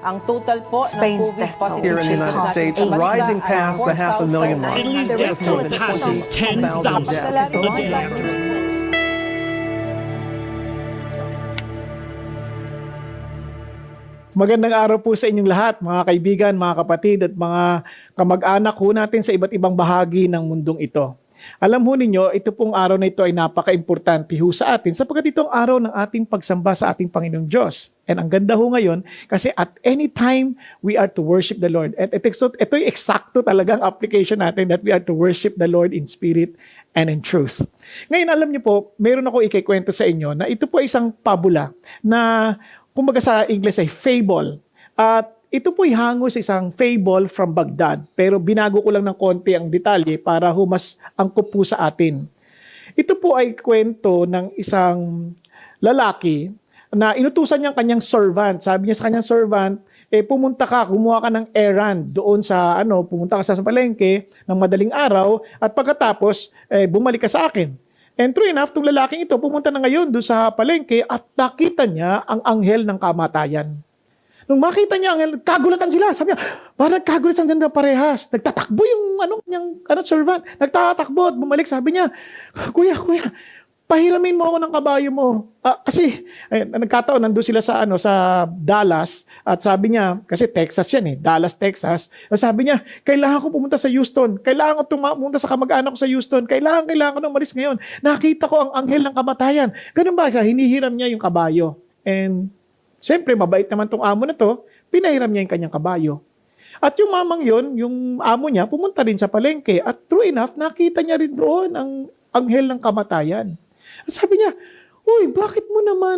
Ang total po Spain's ng death toll, COVID here in the which is United States, causing rising past the 500,000 mark. Italy's death toll passes 10,000 deaths a day after. Magandang araw po sa inyong lahat, mga kaibigan, mga kapatid at mga kamag-anak ho natin sa iba't ibang bahagi ng mundong ito. Alam ho ninyo, ito pong araw na ito ay napaka-importante ho sa atin sapagkat ito ang araw ng ating pagsamba sa ating Panginoong Diyos. And ang ganda ho ngayon kasi at any time we are to worship the Lord. At ito'y eksakto talagang application natin that we are to worship the Lord in spirit and in truth. Ngayon alam niyo po, meron ako ikikwento sa inyo na ito po ay isang pabula na kumbaga sa English ay fable. At ito po'y hango sa isang fable from Baghdad. Pero binago ko lang ng konti ang detalye para mas angkop po sa atin. Ito po ay kwento ng isang lalaki na inutusan niyang kanyang servant. Sabi niya sa kanyang servant, pumunta ka, kumuha ka ng errand doon sa, pumunta ka sa palengke ng madaling araw at pagkatapos, bumalik ka sa akin. And true enough, itong lalaking ito pumunta na ngayon doon sa palengke at nakita niya ang anghel ng kamatayan. Nung makita niya ang anghel, kagulatan sila. Sabi niya, parang kagulatan sila parehas. Nagtatakbo yung servant. Nagtatakbo at bumalik. Sabi niya, Kuya, pahiramin mo ako ng kabayo mo. Kasi nagkataon, nandun sila sa Dallas. At sabi niya, kasi Texas yan Dallas, Texas. Sabi niya, kailangan ko pumunta sa Houston. Kailangan ko pumunta sa kamag-anak ko sa Houston. Kailangan ko nang umalis ngayon. Nakita ko ang anghel ng kamatayan. Ganun ba siya? Hinihiram niya yung kabayo. And siyempre, mabait naman tong amo na to, pinahiram niya yung kanyang kabayo. At yung mamang yon, yung amo niya, pumunta rin sa palengke. At true enough, nakita niya rin doon ang anghel ng kamatayan. At sabi niya, uy, bakit mo naman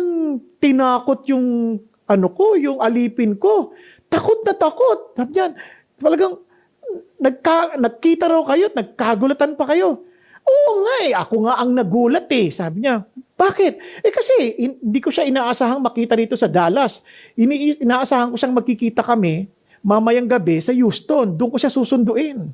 tinakot yung yung alipin ko? Takot na takot. Sabi niya, talagang nagkita raw kayo at nagkagulatan pa kayo. Oo nga ako nga ang nagulat Sabi niya, bakit? Kasi hindi ko siya inaasahang makita dito sa Dallas. Inaasahan ko siyang magkikita kami mamayang gabi sa Houston. Doon ko siya susunduin.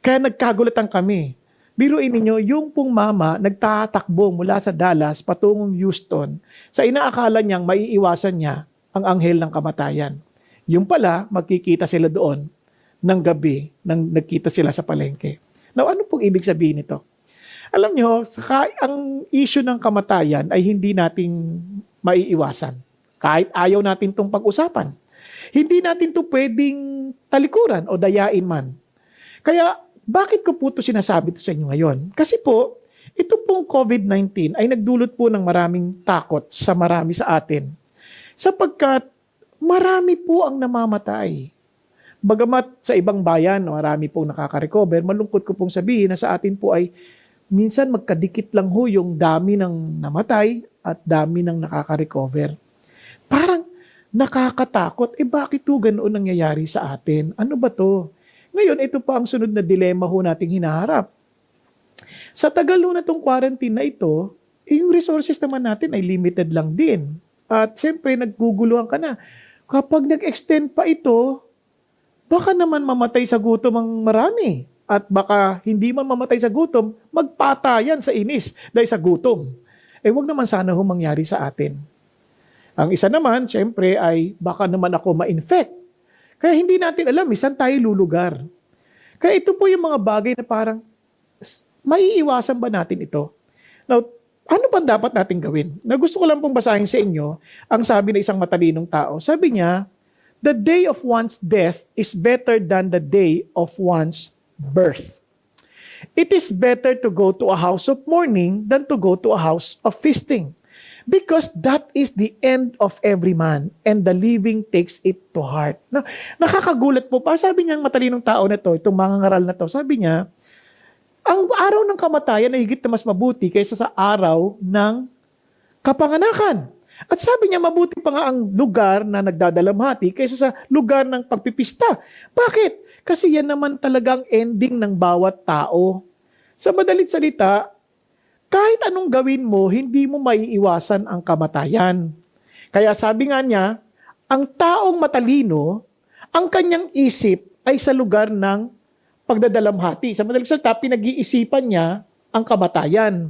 Kaya nagkagulatan kami. Biruin ninyo, yung pong mama nagtatakbo mula sa Dallas patungong Houston sa inaakala niyang maiiwasan niya ang anghel ng kamatayan. Yung pala, magkikita sila doon ng gabi nang nagkita sila sa palengke. Now, ano pong ibig sabihin nito? Alam nyo, ang issue ng kamatayan ay hindi nating maiiwasan. Kahit ayaw natin itong pag-usapan. Hindi natin ito pwedeng talikuran o dayain man. Kaya, bakit ko po ito sinasabi ito sa inyo ngayon? Kasi po, ito pong COVID-19 ay nagdulot po ng maraming takot sa marami sa atin. Sapagkat marami po ang namamatay. Bagamat sa ibang bayan, marami pong nakaka-recover, malungkot ko pong sabihin na sa atin po ay minsan magkadikit lang ho yung dami ng namatay at dami ng nakaka-recover. Parang nakakatakot. Bakit ho ganoon nangyayari sa atin? Ano ba to? Ngayon, ito pa ang sunod na dilema ho nating hinaharap. Sa tagal ho na itong quarantine na ito, yung resources naman natin ay limited lang din. At siyempre, nagguguluhan ka na. Kapag nag-extend pa ito, baka naman mamatay sa gutom ang marami. At baka hindi man mamatay sa gutom, magpatayan sa inis dahil sa gutom. Wag naman sana ho mangyari sa atin. Ang isa naman, siyempre, ay baka naman ako ma-infect. Kaya hindi natin alam, saan tayo lulugar. Kaya ito po yung mga bagay na parang, maiiwasan ba natin ito? Now, ano ba dapat natin gawin? Na gusto ko lang pong basahin sa inyo, ang sabi ng isang matalinong tao. Sabi niya, the day of one's death is better than the day of one's birth. It is better to go to a house of mourning than to go to a house of feasting. Because that is the end of every man, and the living takes it to heart. Nakakagulat po pa. Sabi niya, ang matalinong tao na to, itong mga ngaral na to, sabi niya, ang araw ng kamatayan ay higit na mas mabuti kaysa sa araw ng kapanganakan. At sabi niya, mabuti pa nga ang lugar na nagdadalamhati kaysa sa lugar ng pagpipista. Bakit? Kasi yan naman talagang ending ng bawat tao. Sa madalit salita, kahit anong gawin mo, hindi mo maiiwasan ang kamatayan. Kaya sabi nga niya, ang taong matalino, ang kanyang isip ay sa lugar ng pagdadalamhati. Sa madaling salita, pinag-iisipan niya ang kamatayan.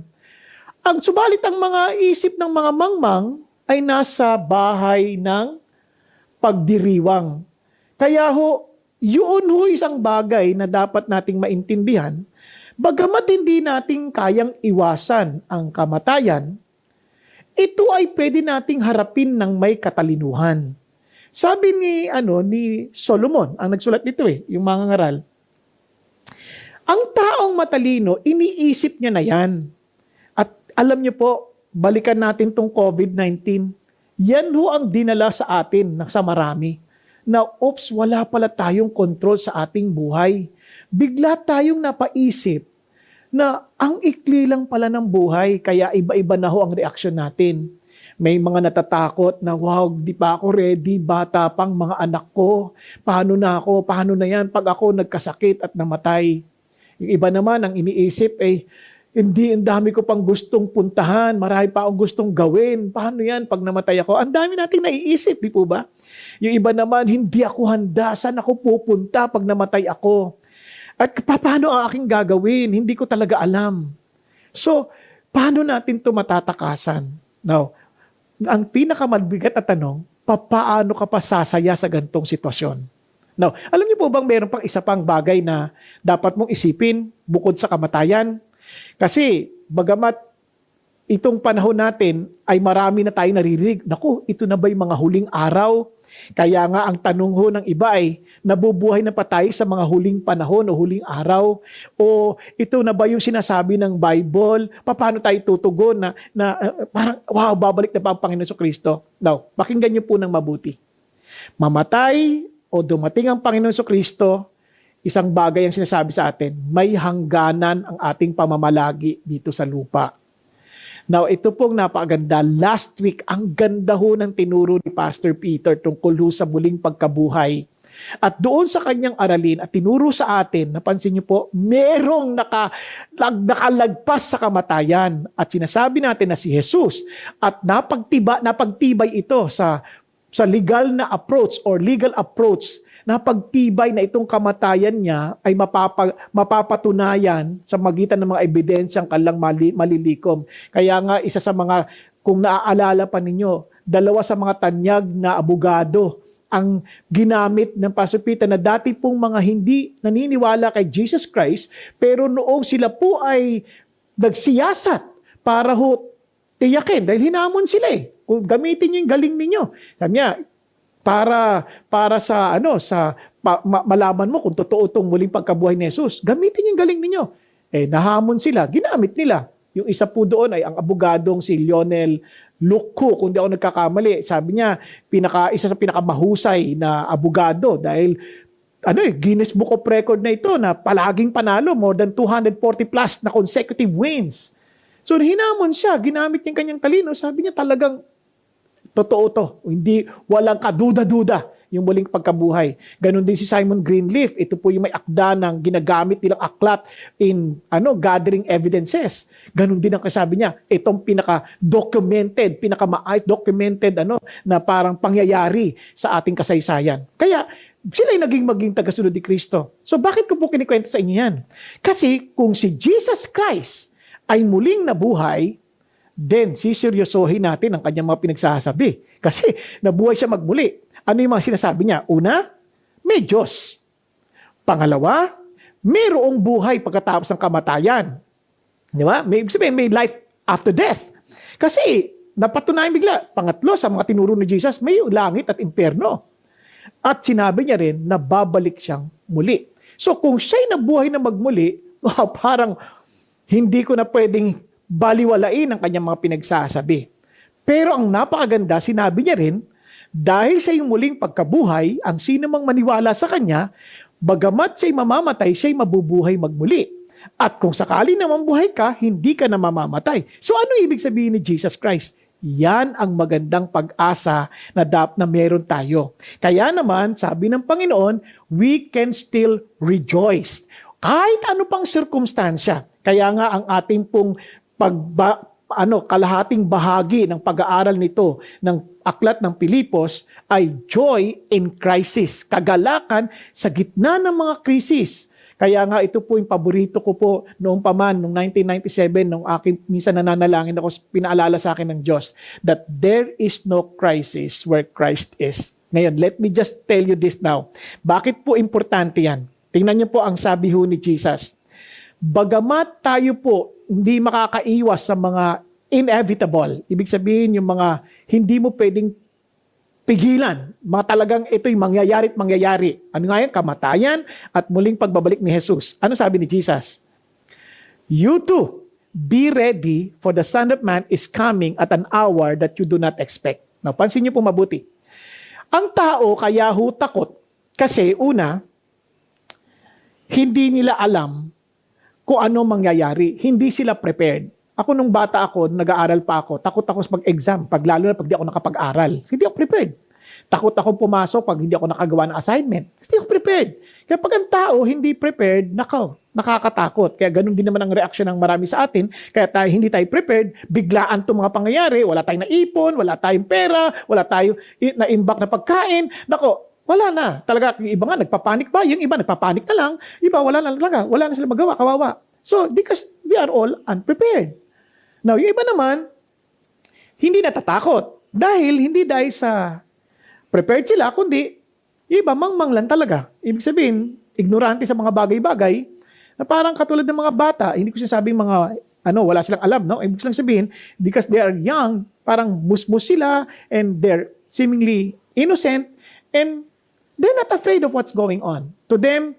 Subalit ang mga isip ng mga mangmang ay nasa bahay ng pagdiriwang. Kaya yun isang bagay na dapat nating maintindihan. Bagamat hindi nating kayang iwasan ang kamatayan, ito ay pwede nating harapin ng may katalinuhan. Sabi ni Solomon, ang nagsulat nito yung mga ngaral, ang taong matalino, iniisip niya na yan. At alam niyo po, balikan natin tong COVID-19. Yan ang dinala sa atin sa marami. Na, wala pala tayong control sa ating buhay. Bigla tayong napaisip na ang ikli lang pala ng buhay, kaya iba-iba na ang reaksyon natin. May mga natatakot na, wow, di pa ako ready, bata pang mga anak ko. Paano na yan pag ako nagkasakit at namatay? Yung iba naman ang iniisip hindi, ang dami ko pang gustong puntahan, marami pa akong gustong gawin. Paano yan pag namatay ako? Ang dami nating naiisip, di po ba? Yung iba naman, hindi ako handa, saan ako pupunta pag namatay ako? At paano ang aking gagawin? Hindi ko talaga alam. So, paano natin ito matatakasan? Now, ang pinakamalbigat na tanong, paano ka pa sasaya sa gantong sitwasyon? Now, alam niyo po bang meron pang isa pang bagay na dapat mong isipin bukod sa kamatayan? Kasi, bagamat itong panahon natin ay marami na tayong naririnig, naku, ito na ba yung mga huling araw? Kaya nga ang tanong ng iba ay, nabubuhay na pa tayo sa mga huling panahon o huling araw? O ito na ba yung sinasabi ng Bible? Paano tayo tutugon na parang, wow, babalik na pa ang Panginoon Kristo? Now, pakinggan niyo po ng mabuti. Mamatay o dumating ang Panginoon Kristo, isang bagay ang sinasabi sa atin, may hangganan ang ating pamamalagi dito sa lupa. Now, ito pong napakaganda. Last week, ang ganda ng tinuro ni Pastor Peter tungkol sa muling pagkabuhay. At doon sa kanyang aralin at tinuro sa atin, napansin niyo po, merong nakalagpas sa kamatayan. At sinasabi natin na si Jesus at napagtibay ito sa legal na approach or legal approach, napagtibay na itong kamatayan niya ay mapapatunayan sa magitan ng mga ebidensyang kanilang malilikom. Kaya nga isa sa mga, kung naaalala pa ninyo, 2 sa mga tanyag na abogado ang ginamit ng Pastor Peter na dati pong mga hindi naniniwala kay Jesus Christ, pero noong sila po ay nagsiyasat para tiyakin, dahil hinamon sila kung gamitin niyo yung galing ninyo. Sabi niya, para sa malaman mo kung totoo itong muling pagkabuhay ni Jesus, gamitin yung galing ninyo. Nahamon sila, ginamit nila. Yung isa po doon ay ang abogadong si Lionel Lucco, kung di ako nagkakamali. Sabi niya, isa sa pinakamahusay na abogado dahil Guinness Book of Record na ito na palaging panalo, more than 240 plus na consecutive wins. So hinamon siya, ginamit niya kanyang talino, sabi niya talagang totoo to. Walang kaduda-duda yung muling pagkabuhay. Ganon din si Simon Greenleaf. Ito po yung may akda ng ginagamit nilang aklat in gathering evidences. Ganon din ang kasabi niya. Itong pinaka-documented na parang pangyayari sa ating kasaysayan. Kaya sila ay maging tagasunod ni Kristo. So bakit ko po kinikwento sa inyo yan? Kasi kung si Jesus Christ ay muling nabuhay, then siseryosohin natin ang kanyang mga pinagsasabi. Kasi nabuhay siya magmuli. Ano yung mga sinasabi niya? Una, may Diyos. Pangalawa, mayroong buhay pagkatapos ng kamatayan. Di ba? May life after death. Kasi napatunayan bigla. Pangatlo, sa mga tinuro ni Jesus, may langit at impyerno. At sinabi niya rin na babalik siyang muli. So kung siya'y nabuhay na magmuli, parang hindi ko na pwedeng baliwalain ang kanyang mga pinagsasabi. Pero ang napakaganda, sinabi niya rin, dahil sa iyong muling pagkabuhay, ang sino mang maniwala sa kanya, bagamat siya'y mamamatay, siya'y mabubuhay magmuli. At kung sakali naman buhay ka, hindi ka na mamamatay. So ano ibig sabihin ni Jesus Christ? Yan ang magandang pag-asa na meron tayo. Kaya naman, sabi ng Panginoon, we can still rejoice. Kahit ano pang sirkumstansya. Kaya nga ang ating pong kalahating bahagi ng pag-aaral nito ng aklat ng Pilipos ay joy in crisis, kagalakan sa gitna ng mga krisis. Kaya nga ito po yung paborito ko po noong 1997, nung minsan nananalangin ako, pinaalala sa akin ng Diyos that there is no crisis where Christ is. Ngayon, let me just tell you this now. Bakit po importante yan? Tingnan niyo po ang sabi ho ni Jesus. Bagamat tayo po hindi makakaiwas sa mga inevitable, ibig sabihin yung mga hindi mo pwedeng pigilan, mga talagang ito'y mangyayari at mangyayari. Ano nga yan? Kamatayan at muling pagbabalik ni Jesus. Ano sabi ni Jesus? You too, be ready for the Son of Man is coming at an hour that you do not expect. Now, pansin niyo po mabuti. Ang tao kaya ho takot kasi una, hindi nila alam kung ano mangyayari. Hindi sila prepared. Ako nung bata ako, nag-aaral pa ako, takot ako sa pag-exam, lalo na pag di ako nakapag-aral. Hindi ako prepared. Takot akong pumasok pag hindi ako nakagawa ng assignment. Hindi ako prepared. Kaya pag ang tao hindi prepared, nakakatakot. Kaya ganun din naman ang reaksyon ng marami sa atin. Kaya hindi tayo prepared, biglaan itong mga pangyayari, wala tayong naipon, wala tayong pera, wala tayong na-imbak na pagkain. Wala na. Talaga, yung iba nga nagpapanik pa, yung iba nagpapanik na lang, iba wala na talaga, wala na sila magawa, kawawa. So, because we are all unprepared. Now, yung iba naman, hindi natatakot. Dahil sa prepared sila, kundi yung iba mangmang lang talaga. Ibig sabihin, ignorante sa mga bagay-bagay na parang katulad ng mga bata. Hindi ko sinasabing mga, wala silang alam, no? Ibig sabihin, because they are young, parang musmus sila and they're seemingly innocent and they're not afraid of what's going on. To them,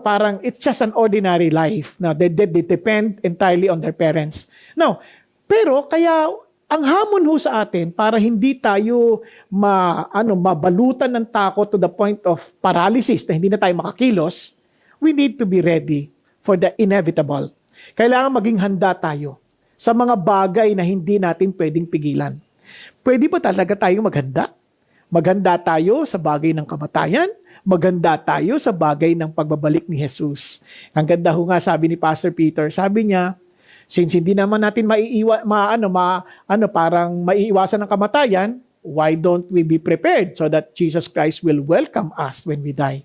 parang it's just an ordinary life. Now, they depend entirely on their parents. Now, pero kaya ang hamon ho sa atin para hindi tayo mabalutan ng takot to the point of paralysis na hindi na tayo makakilos, we need to be ready for the inevitable. Kailangan maging handa tayo sa mga bagay na hindi natin pwedeng pigilan. Pwede ba talaga tayong maghanda? Maghanda tayo sa bagay ng kamatayan, maganda tayo sa bagay ng pagbabalik ni Jesus. Ang ganda ho nga sabi ni Pastor Peter, sabi niya, since hindi naman natin parang maiiwasan ng kamatayan, why don't we be prepared so that Jesus Christ will welcome us when we die?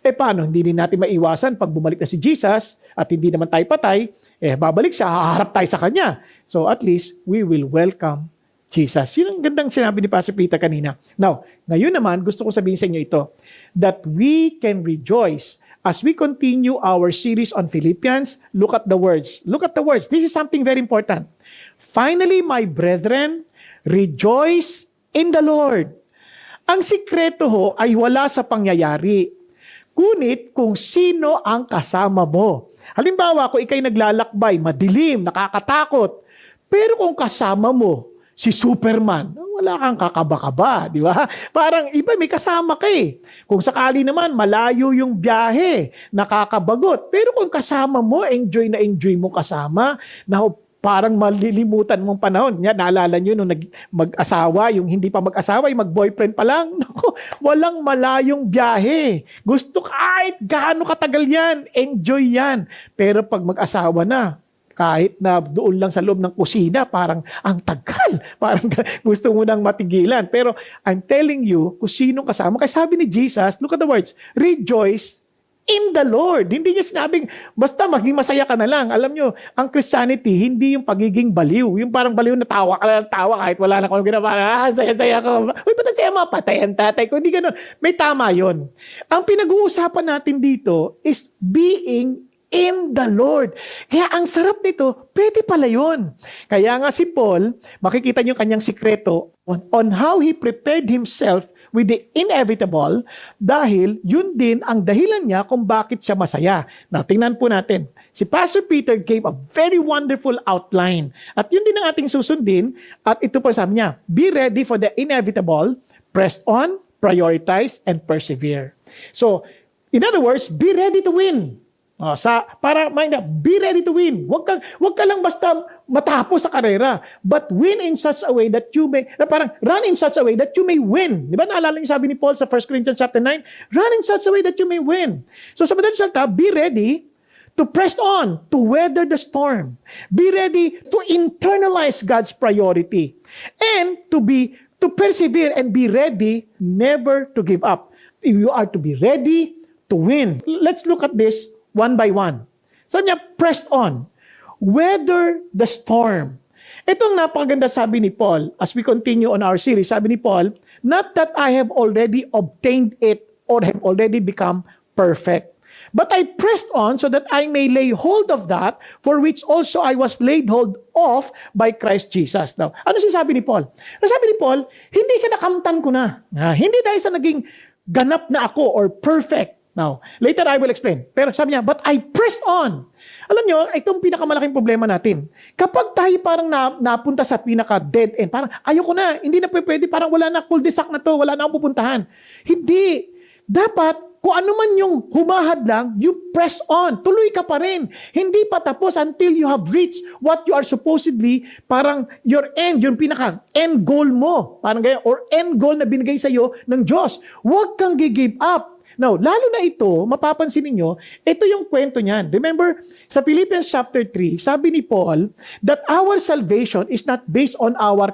Paano? Hindi din natin maiiwasan pag bumalik na si Jesus at hindi naman tayo patay, babalik siya, haharap tayo sa Kanya. So at least, we will welcome Jesus. Yun ang gandang sinabi ni Pastor Peter kanina. Now, ngayon naman, gusto ko sabihin sa inyo ito, that we can rejoice as we continue our series on Philippians. Look at the words. Look at the words. This is something very important. Finally, my brethren, rejoice in the Lord. Ang sikreto ho ay wala sa pangyayari, kunit kung sino ang kasama mo. Halimbawa, kung ikay naglalakbay, madilim, nakakatakot, pero kung kasama mo, si Superman, wala kang kakaba-kaba, di ba? Parang iba, may kasama ka eh. Kung sakali naman, malayo yung biyahe, nakakabagot. Pero kung kasama mo, enjoy na enjoy mo kasama, na parang malilimutan mong panahon. Yan, naalala nyo nung mag-asawa, yung hindi pa mag-asawa, yung mag-boyfriend pa lang. Naku, walang malayong biyahe. Gusto kahit gaano katagal yan, enjoy yan. Pero pag mag-asawa na, kahit na doon lang sa loob ng kusina, parang ang tagal. Parang gusto mo nang matigilan. Pero I'm telling you, kung sinong kasama. Kaya sabi ni Jesus, look at the words, rejoice in the Lord. Hindi niya sinabing, basta maging masaya ka na lang. Alam nyo, ang Christianity, hindi yung pagiging baliw. Yung parang baliw na tawa ka lang, tawa kahit wala na kung ginawa. Saya-saya ko. Uy, ba't saya mapatayan tatay ko? Hindi ganun. May tama yon. Ang pinag-uusapan natin dito is being in the Lord. Kaya ang sarap nito, pwede pala yun. Kaya nga si Paul, makikita niyo kanyang sikreto on how he prepared himself with the inevitable dahil yun din ang dahilan niya kung bakit siya masaya. Now, tingnan po natin. Si Pastor Peter gave a very wonderful outline. At yun din ang ating susundin. At ito po sabi niya, be ready for the inevitable, press on, prioritize, and persevere. So, in other words, be ready to win. Be ready to win. Huwag ka lang basta matapos sa karera, but win in such a way that you may, run in such a way that you may win. Di ba naalala niyo sabi ni Paul sa 1 Corinthians chapter 9? Run in such a way that you may win. So sa madaling salita, be ready to press on, to weather the storm. Be ready to internalize God's priority. And to persevere and be ready never to give up. You are to be ready to win. Let's look at this one by one. Sabi niya, pressed on. Weather the storm. Itong napakaganda sabi ni Paul, as we continue on our series, sabi ni Paul, not that I have already obtained it or have already become perfect. But I pressed on so that I may lay hold of that for which also I was laid hold of by Christ Jesus. Now, ano sinasabi ni Paul? Sabi ni Paul, hindi siya nakamtan ko na. Hindi dahil sa naging ganap na ako or perfect. Now, later I will explain. Pero sabi niya, but I pressed on. Alam nyo, itong pinakamalaking problema natin. Kapag tayo parang napunta sa pinaka-dead end, parang ayoko na, hindi na pwede, parang wala na, cul-de-sac na to, wala na akong pupuntahan. Hindi. Dapat, kung ano man yung humahad lang, you press on. Tuloy ka pa rin. Hindi pa tapos until you have reached what you are supposedly, parang your end, yung pinaka-end goal mo. Parang ganyan, or end goal na binigay sa'yo ng Diyos. Huwag kang give up. Now, lalo na ito, mapapansin ninyo, ito yung kwento niyan. Remember, sa Philippians chapter 3, sabi ni Paul, that our salvation is not based on our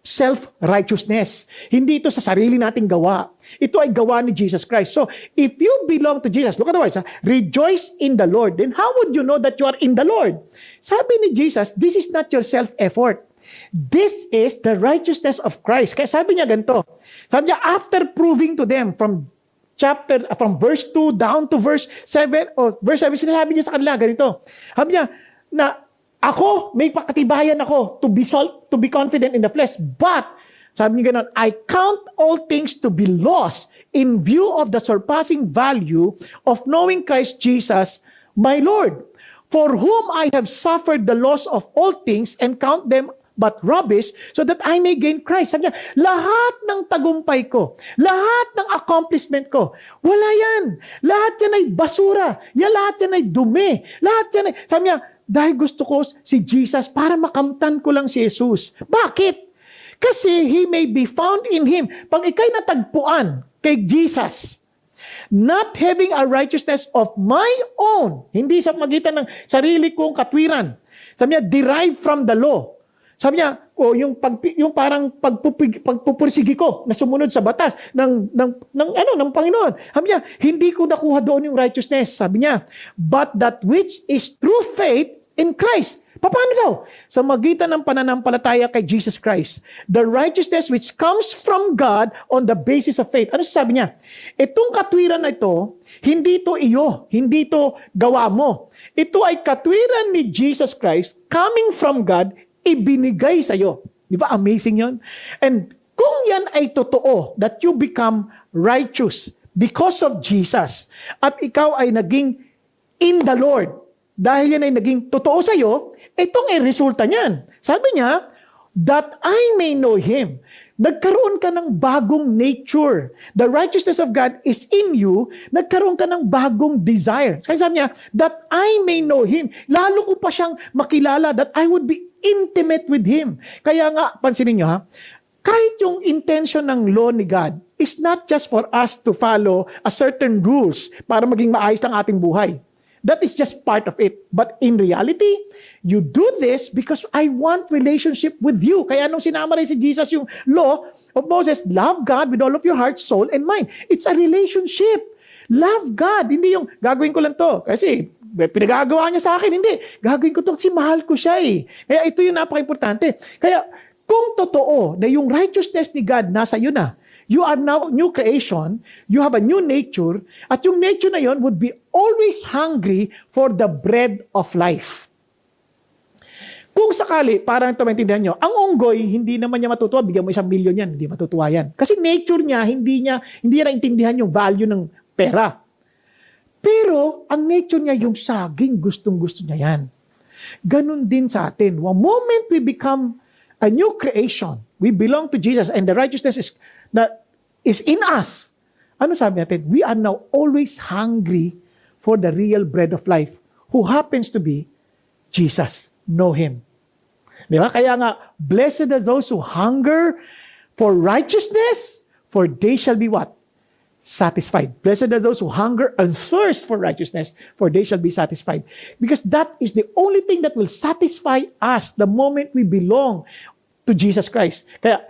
self-righteousness. Hindi ito sa sarili nating gawa. Ito ay gawa ni Jesus Christ. So, if you belong to Jesus, look at the words, rejoice in the Lord. Then how would you know that you are in the Lord? Sabi ni Jesus, this is not your self-effort. This is the righteousness of Christ. Kaya sabi niya ganito. Sabi niya, after proving to them from verse 2 down to verse 7, verse 7, sinasabi niya sa kanila ganito. Sabi niya, na ako, may pakatibayan ako to be confident in the flesh. But, sabi niya ganon, I count all things to be lost in view of the surpassing value of knowing Christ Jesus, my Lord, for whom I have suffered the loss of all things and count them but rubbish so that I may gain Christ. Sabi niya, lahat ng tagumpay ko, lahat ng accomplishment ko, wala yan. Lahat yan ay basura. Lahat yan ay dumi. Lahat yan ay, sabi niya, dahil gusto ko si Jesus para makamtan ko lang si Jesus. Bakit? Kasi He may be found in Him. Pag ikay natagpuan kay Jesus, not having a righteousness of my own, hindi sa magitan ng sarili kong katwiran. Sabi niya, derived from the law. Sabi niya, yung parang pagpupursigi ko na sumunod sa batas ng Panginoon. Sabi niya, hindi ko nakuha doon yung righteousness. Sabi niya, but that which is through faith in Christ. Paano daw? Sa magitan ng pananampalataya kay Jesus Christ. The righteousness which comes from God on the basis of faith. Ano sabi niya? Itong katwiran na ito, hindi ito iyo, hindi ito gawa mo. Ito ay katwiran ni Jesus Christ coming from God, ibinigay sa iyo. Di ba? Amazing yon. And kung yan ay totoo, that you become righteous because of Jesus, at ikaw ay naging in the Lord, dahil yan ay naging totoo sa iyo, itong ay resulta niyan. Sabi niya, that I may know Him. Nagkaroon ka ng bagong nature. The righteousness of God is in you. Nagkaroon ka ng bagong desire. Kaya sabi niya, that I may know Him. Lalo ko pa siyang makilala, that I would be intimate with Him. Kaya nga, pansinin niyo ha, kahit yung intention ng law ni God is not just for us to follow a certain rules para maging maayos ang ating buhay. That is just part of it. But in reality, you do this because I want relationship with you. Kaya nung sinama rin si Jesus yung law of Moses, love God with all of your heart, soul, and mind. It's a relationship. Love God. Hindi yung gagawin ko lang to. Kasi pinagagawa niya sa akin. Hindi. Gagawin ko to kasi mahal ko siya eh. Kaya ito yung napaka-importante. Kaya kung totoo na yung righteousness ni God nasa iyo na, you are now new creation, you have a new nature, at yung nature na yon would be always hungry for the bread of life. Kung sakali, parang ito maintindihan nyo, ang unggoy, hindi naman niya matutuwa, bigyan mo 1 milyon yan, hindi matutuwa yan. Kasi nature niya, hindi niya naintindihan yung value ng pera. Pero, ang nature niya, yung saging, gustong-gusto niya yan. Ganun din sa atin. One moment we become a new creation, we belong to Jesus, and the righteousness that is in us. Ano sabi natin? We are now always hungry for the real bread of life, who happens to be Jesus. Know Him. Di ba? Kaya nga, blessed are those who hunger for righteousness, for they shall be what? Satisfied. Blessed are those who hunger and thirst for righteousness, for they shall be satisfied. Because that is the only thing that will satisfy us the moment we belong to Jesus Christ. Kaya,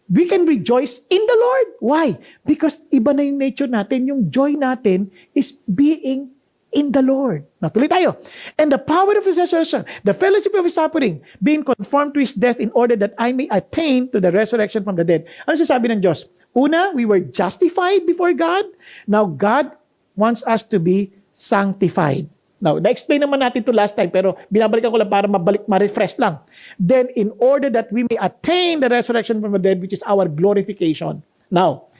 we can rejoice in the Lord. Why? Because iba na yung nature natin. Yung joy natin is being in the Lord. Now, tuloy tayo. And the power of his resurrection, the fellowship of his suffering, being conformed to his death in order that I may attain to the resurrection from the dead. Ano sasabi ng Diyos? Una, we were justified before God. Now, God wants us to be sanctified. Now, na-explain naman natin ito last time, pero binabalikan ko lang para ma-refresh lang. Then, in order that we may attain the resurrection from the dead, which is our glorification. Now,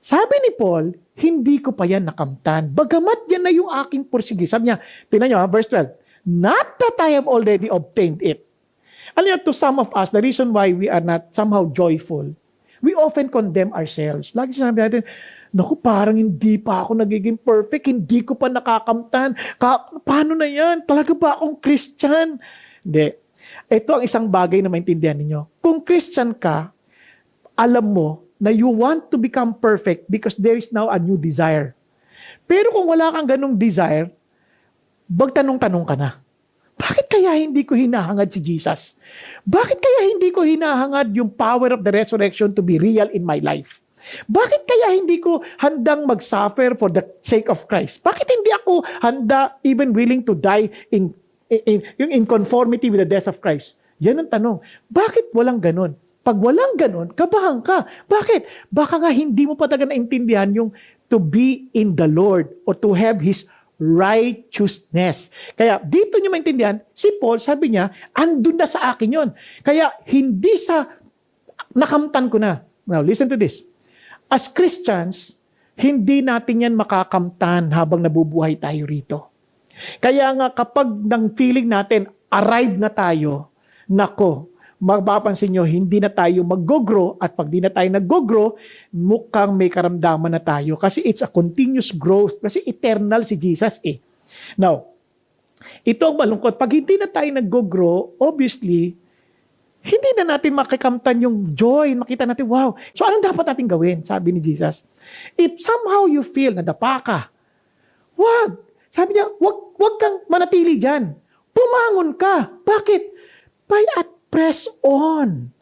sabi ni Paul, hindi ko pa yan nakamtan. Bagamat yan na yung aking pursige. Sabi niya, tingnan nyo verse 12, not that I have already obtained it. Alam niyo, to some of us, the reason why we are not somehow joyful, we often condemn ourselves. Lagi sinabi natin, naku, parang hindi pa ako nagiging perfect, hindi ko pa nakakamtan. Paano na yan? Talaga ba akong Christian? Hindi. Ito ang isang bagay na maintindihan ninyo. Kung Christian ka, alam mo na you want to become perfect because there is now a new desire. Pero kung wala kang ganong desire, magtanong-tanong ka na. Bakit kaya hindi ko hinahangad si Jesus? Bakit kaya hindi ko hinahangad yung power of the resurrection to be real in my life? Bakit kaya hindi ko handang mag-suffer for the sake of Christ? Bakit hindi ako handa, even willing to die in conformity with the death of Christ? Yan ang tanong. Bakit walang ganun? Pag walang ganun, kabahan ka. Bakit? Baka nga hindi mo pa talaga naintindihan yung to be in the Lord or to have His righteousness. Kaya dito nyo maintindihan, si Paul sabi niya, andun na sa akin yon. Kaya hindi sa nakamtan ko na. Now listen to this. As Christians, hindi natin yan makakamtan habang nabubuhay tayo rito. Kaya nga kapag nang feeling natin, arrive na tayo, nako, mapapansin nyo, hindi na tayo mag-grow at pag di na tayo nag-grow, mukhang may karamdaman na tayo kasi it's a continuous growth kasi eternal si Jesus eh. Now, ito ang malungkot. Pag hindi na tayo nag-grow, obviously, hindi na natin makikamtan yung joy. Makita natin, wow. So, anong dapat natin gawin? Sabi ni Jesus. If somehow you feel nadapa ka, wag. Sabi niya, wag kang manatili dyan. Pumangon ka. Bakit? Press on.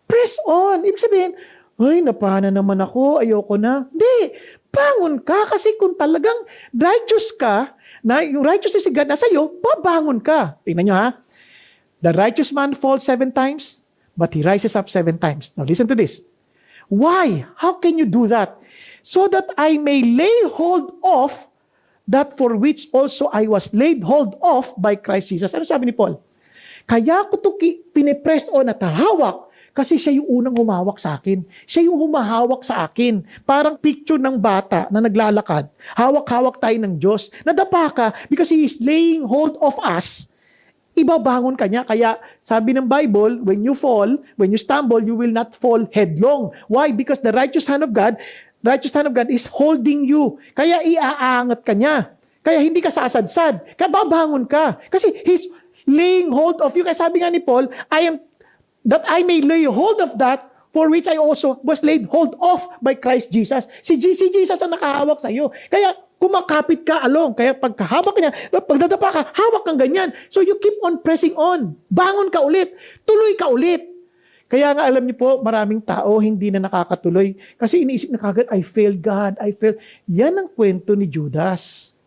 Press on. Ibig sabihin, ay, napana naman ako, ayoko na. Hindi. Bangon ka kasi kung talagang righteous ka, na yung righteousness si God nasa iyo, babangon ka. Tingnan nyo ha. The righteous man falls 7 times, but he rises up 7 times. Now listen to this. Why? How can you do that? So that I may lay hold of that for which also I was laid hold of by Christ Jesus. Ano sabi ni Paul? Kaya ko ito pinipress on at hawak kasi siya yung unang humawak sa akin. Siya yung humahawak sa akin. Parang picture ng bata na naglalakad. Hawak-hawak tayo ng Diyos. Nadapa ka because He is laying hold of us. Ibabangon ka niya. Kaya sabi ng Bible, when you fall, when you stumble, you will not fall headlong. Why? Because the righteous hand of God is holding you. Kaya iaangat ka niya. Kaya hindi ka sasadsad. Kaya babangon ka. Kasi He's laying hold of you. Kaya sabi nga ni Paul, that I may lay hold of that for which I also was laid hold of by Christ Jesus. Si Jesus ang nakahawak sa iyo. Kaya kumakapit ka along. Kaya pagkahawak niya, pagdadapa ka, hawak kang ganyan. So you keep on pressing on. Bangon ka ulit. Tuloy ka ulit. Kaya nga alam niyo po, maraming tao hindi na nakakatuloy. Kasi iniisip na kagad, I failed God, I failed. Yan ang kwento ni Judas.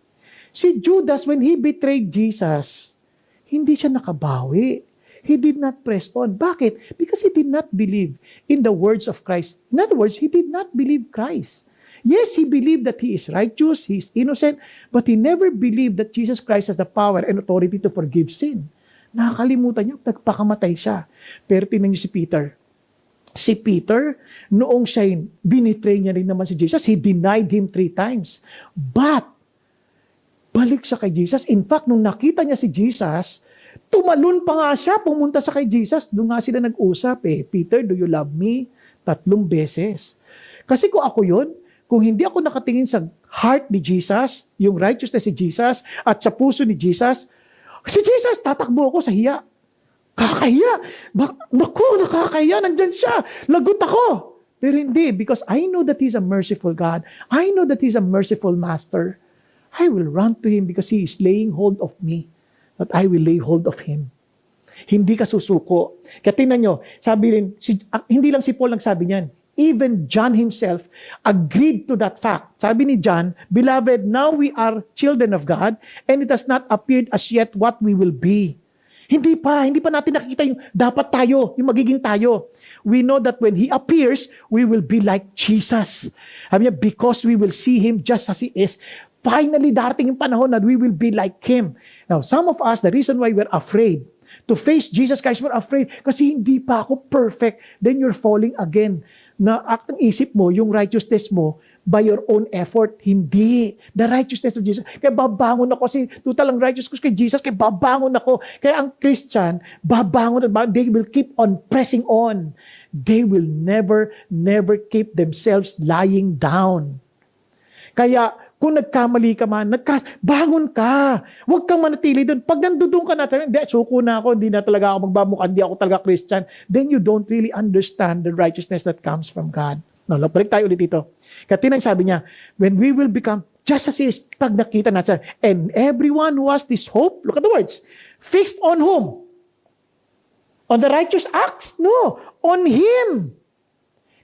Si Judas, when he betrayed Jesus, hindi siya nakabawi. He did not press on. Bakit? Because he did not believe in the words of Christ. In other words, he did not believe Christ. Yes, he believed that he is righteous, he is innocent, but he never believed that Jesus Christ has the power and authority to forgive sin. Nakakalimutan niya, nagpakamatay siya. Pero tingnan niyo si Peter. Si Peter, noong siya binitray niya rin naman si Jesus, he denied him 3 times. But, balik siya kay Jesus. In fact, nung nakita niya si Jesus, tumalon pa nga siya, pumunta sa kay Jesus. Doon nga sila nag-usap Peter, do you love me? 3 beses. Kasi kung ako yun, kung hindi ako nakatingin sa heart ni Jesus, yung righteousness ni Jesus, at sa puso ni Jesus, si Jesus, tatakbo ako sa hiya. Kakahiya. Naku, nakakahiya. Nandyan siya. Lagot ako. Pero hindi, because I know that He's a merciful God. I know that He's a merciful Master. I will run to Him because He is laying hold of me. That I will lay hold of Him. Hindi ka susuko. Kaya tingnan nyo, sabi rin, hindi lang si Paul nagsabi niyan. even John himself agreed to that fact. Sabi ni John, "Beloved, now we are children of God, and it has not appeared as yet what we will be." Hindi pa natin nakikita yung dapat tayo, yung magiging tayo. We know that when He appears, we will be like Jesus. Sabi niya, because we will see Him just as He is. Finally, darating yung panahon na we will be like Him. Now, some of us, the reason why we're afraid to face Jesus Christ, we're afraid kasi hindi pa ako perfect. Then you're falling again. Na ang isip mo, yung righteousness mo, by your own effort. Hindi. The righteousness of Jesus. Kaya babangon ako. Kasi total ang righteous ko kay Jesus. Kaya babangon ako. Kaya ang Christian, babangon. They will keep on pressing on. They will never keep themselves lying down. Kaya, kung nagkamali ka man, bangon ka. Huwag kang manatili doon. Pag nandudun ka na, hindi, suko na ako, hindi na talaga ako magbamukha, hindi ako talaga Christian, then you don't really understand the righteousness that comes from God. No, balik tayo ulit dito. Kaya sabi niya, when we will become just as He is, pag nakita natin, and everyone who has this hope, look at the words, fixed on whom? On the righteous acts? No, on Him.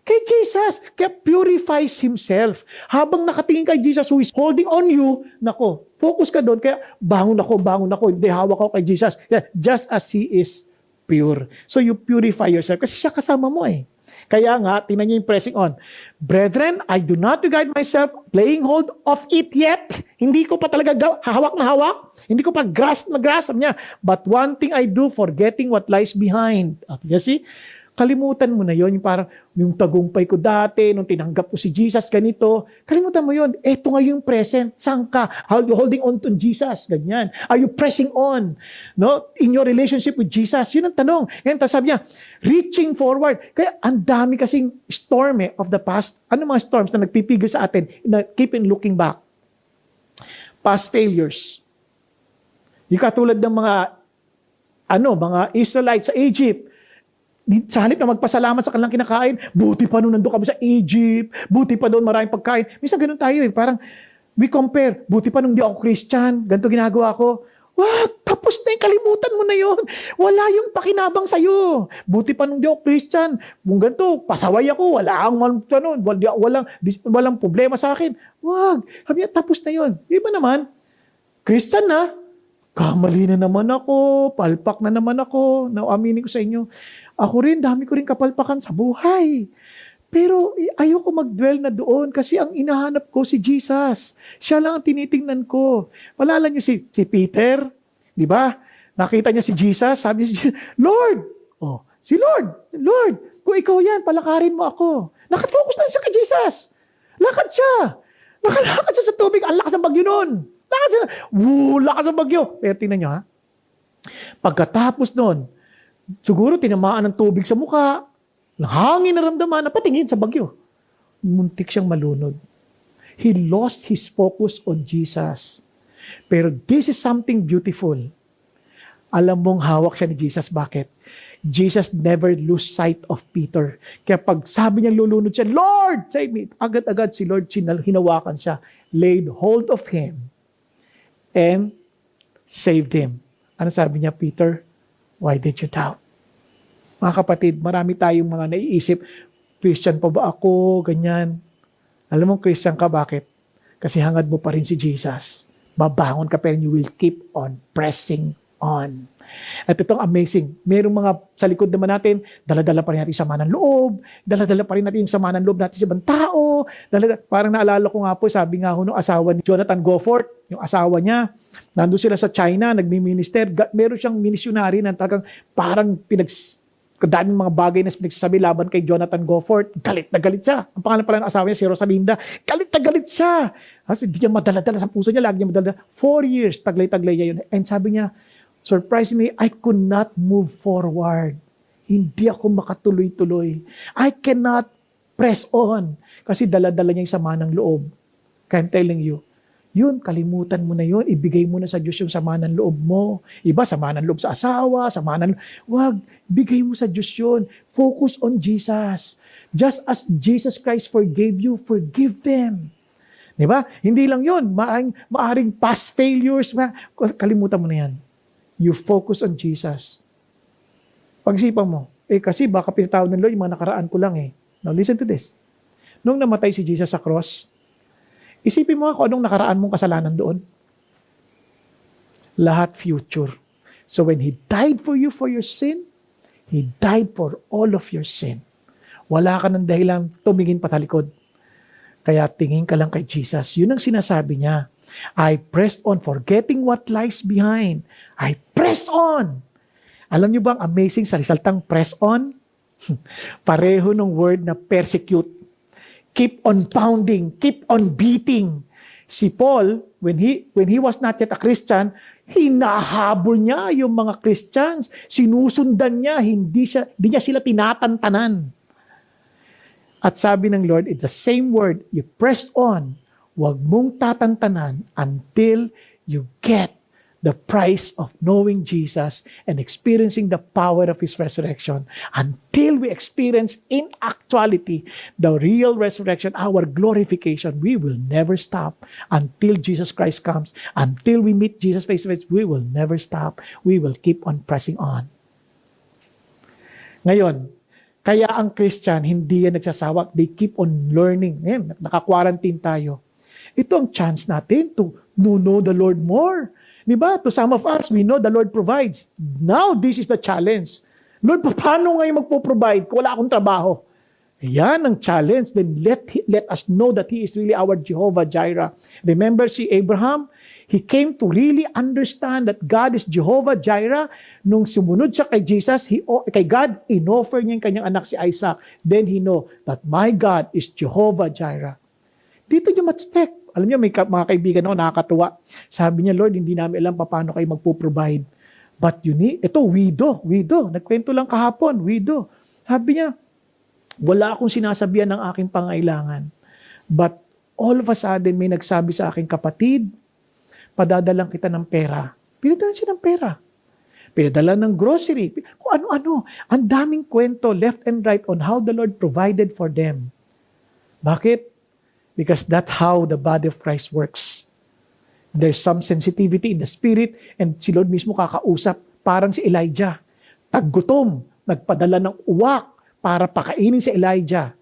Kay Jesus, kaya purifies Himself. Habang nakatingin kay Jesus who is holding on you, nako, focus ka doon, kaya bangon ako, hindi hawak ako kay Jesus. Kaya, just as He is pure. So you purify yourself, kasi siya kasama mo eh. Kaya nga, tingnan niyo yung pressing on. Brethren, I do not regard myself laying hold of it yet. Hindi ko pa talaga hawak na hawak. Hindi ko pa grasp na grasp. Sabi niya, but one thing I do, forgetting what lies behind. You see? Kalimutan mo na yon, yung parang yung tagumpay ko dati, nung tinanggap ko si Jesus, ganito. Kalimutan mo yon. Eto nga yung present. Saan ka? How you holding on to Jesus? Ganyan. Are you pressing on? No? In your relationship with Jesus? Yun ang tanong. Ngayon, sabi niya, reaching forward. Kaya ang dami kasing storm of the past. Ano mga storms na nagpipigil sa atin na keep in looking back? Past failures. Yung katulad ng mga Israelites sa Egypt. Sa halip na magpasalamat sa kanilang kinakain, buti pa nung nandun kami sa Egypt, buti pa doon maraming pagkain. Minsan ganun tayo eh, parang we compare, buti pa nung di ako Christian, ganito ginagawa ko. Wag, tapos na yung kalimutan mo na yon. Wala yung pakinabang sa'yo. Buti pa nung di ako Christian, kung ganito, pasaway ako, walang problema sa akin. Wag, sabi niya, tapos na yon. Iba naman, Christian na, kamali na naman ako, palpak na naman ako, naaminin ko sa inyo. Ako rin, dami ko rin kapalpakan sa buhay. Pero ayoko mag-dwell na doon kasi ang inahanap ko si Jesus. Siya lang ang tinitingnan ko. Malala niyo si Peter, di ba? Nakita niya si Jesus, sabi niya, Lord! Oh, si Lord! Lord, kung ikaw yan, palakarin mo ako. Nakafocus na siya kay Jesus. Lakad siya. Nakalakad siya sa tubig. Ang lakas ng bagyo nun. Lakas ng bagyo. Pero tingnan niyo ha. Pagkatapos nun, siguro tinamaan ng tubig sa mukha, hangin na ramdaman, napatingin sa bagyo. Muntik siyang malunod. He lost his focus on Jesus. Pero this is something beautiful. Alam mong hawak siya ni Jesus. Bakit? Jesus never lose sight of Peter. Kaya pag sabi niya lulunod siya, Lord, save me. Agad-agad si Lord, hinawakan siya, laid hold of him, and saved him. Ano sabi niya, Peter? Why did you doubt? Mga kapatid, marami tayong mga naiisip, Christian pa ba ako? Ganyan. Alam mo, Christian ka, bakit? Kasi hangad mo pa rin si Jesus. Babangon ka, pero you will keep on pressing on. At itong amazing, mayroong mga sa likod naman natin, dala-dala pa rin natin yung sama ng loob, dala-dala pa rin natin yung sama ng loob natin sa ibang tao, parang naalala ko nga po, sabi nga ho nung asawa ni Jonathan Goforth, yung asawa niya, nandun sila sa China, nagmi-minister, meron siyang missionary na talagang parang daming mga bagay na pinagsasabi laban kay Jonathan Goforth. Galit na galit siya. Ang pangalan pala ng asawa niya, si Rosalinda. Galit na galit siya. Kasi hindi niya madala-dala sa puso niya, lagi niya madala. 4 years, taglay-taglay niya yun. And sabi niya, surprisingly, I could not move forward. Hindi ako makatuloy-tuloy. I cannot press on. Kasi dala-dala niya yung sama ng loob. Kaya I'm telling you, yun, kalimutan mo na yun. Ibigay mo na sa Diyos yung sama ng loob mo. Iba, sama ng loob sa asawa, sama ng loob. Wag, bigay mo sa Diyos yun. Focus on Jesus. Just as Jesus Christ forgave you, forgive them. Diba? Hindi lang yun. Maaring past failures. Kalimutan mo na yan. You focus on Jesus. Pag-isipan mo, kasi baka pinatawad ng Lord yung mga nakaraan ko lang eh. Now listen to this. Nung namatay si Jesus sa cross, isipin mo kung anong nakaraan mong kasalanan doon. Lahat future. So when He died for you for your sin, He died for all of your sin. Wala ka ng dahilan tumingin patalikod. Kaya tingin ka lang kay Jesus. Yun ang sinasabi niya. I pressed on, forgetting what lies behind. I pressed on. Alam niyo bang amazing sa risaltang press on? Pareho ng word na persecute. Keep on pounding, keep on beating. Si Paul, when he was not yet a Christian, hinahabol niya yung mga Christians. Sinusundan niya, hindi niya sila tinatantanan. At sabi ng Lord, it's the same word, you press on. Huwag mong tatantanan until you get the price of knowing Jesus and experiencing the power of His resurrection. Until we experience in actuality the real resurrection, our glorification, we will never stop. Until Jesus Christ comes, until we meet Jesus face to face, we will never stop. We will keep on pressing on. Ngayon, kaya ang Christian, hindi yan nagsasawa. They keep on learning. Ngayon, naka-quarantine tayo. Ito ang chance natin to know the Lord more. Diba? To some of us, we know the Lord provides. Now, this is the challenge. Lord, paano ngayon magpo-provide kung wala akong trabaho? Yan ang challenge. Then let us know that He is really our Jehovah Jireh. Remember si Abraham? He came to really understand that God is Jehovah Jireh. Nung sumunod siya kay Jesus, kay God, inoffer niya yung kanyang anak si Isaac. Then he know that my God is Jehovah Jireh. Dito niyo matstek. Alam niyo, may mga kaibigan ako, nakakatuwa. Sabi niya, Lord, hindi namin alam paano kayo magpo-provide. But you need, ito, widow. Nagkwento lang kahapon, widow. Sabi niya, wala akong sinasabihan ng aking pangailangan. But all of a sudden, may nagsabi sa aking kapatid, padadalang kita ng pera. Pinadalan siya ng pera. Pinadala ng grocery. Kung ano-ano. Ang daming kwento, left and right, on how the Lord provided for them. Bakit? Because that's how the body of Christ works. There's some sensitivity in the spirit and si Lord mismo kakausap. Parang si Elijah. Paggutom, nagpadala ng uwak para pakainin si Elijah.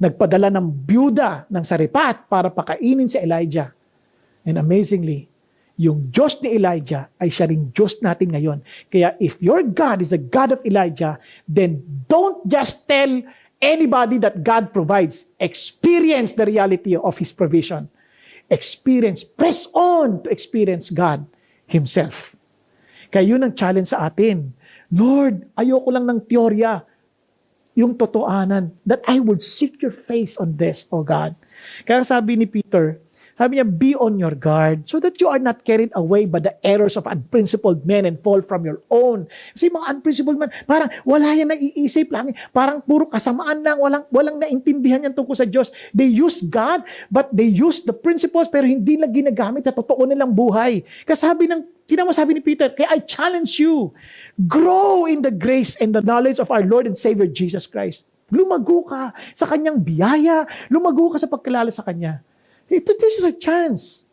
Nagpadala ng byuda ng saripat para pakainin si Elijah. And amazingly, yung Diyos ni Elijah ay siya ring Diyos natin ngayon. Kaya if your God is a God of Elijah, then don't just tell anybody that God provides. Experience the reality of His provision. Press on to experience God Himself. Kaya yun ang challenge sa atin. Lord, ayoko lang ng teorya. Yung totoanan, that I would seek your face on this, O God. Kaya sabi ni Peter, sabi niya, be on your guard so that you are not carried away by the errors of unprincipled men and fall from your own. Kasi mga unprincipled men, parang wala yan naiisip lang. Parang puro kasamaan lang, walang naintindihan yan tungkol sa Diyos. They use God, but they use the principles pero hindi lang ginagamit sa totoo nilang buhay. Kasabi ni Peter, kaya I challenge you, grow in the grace and the knowledge of our Lord and Savior Jesus Christ. Lumago ka sa Kanyang biyaya, lumago ka sa pagkilala sa Kanya. This is a chance.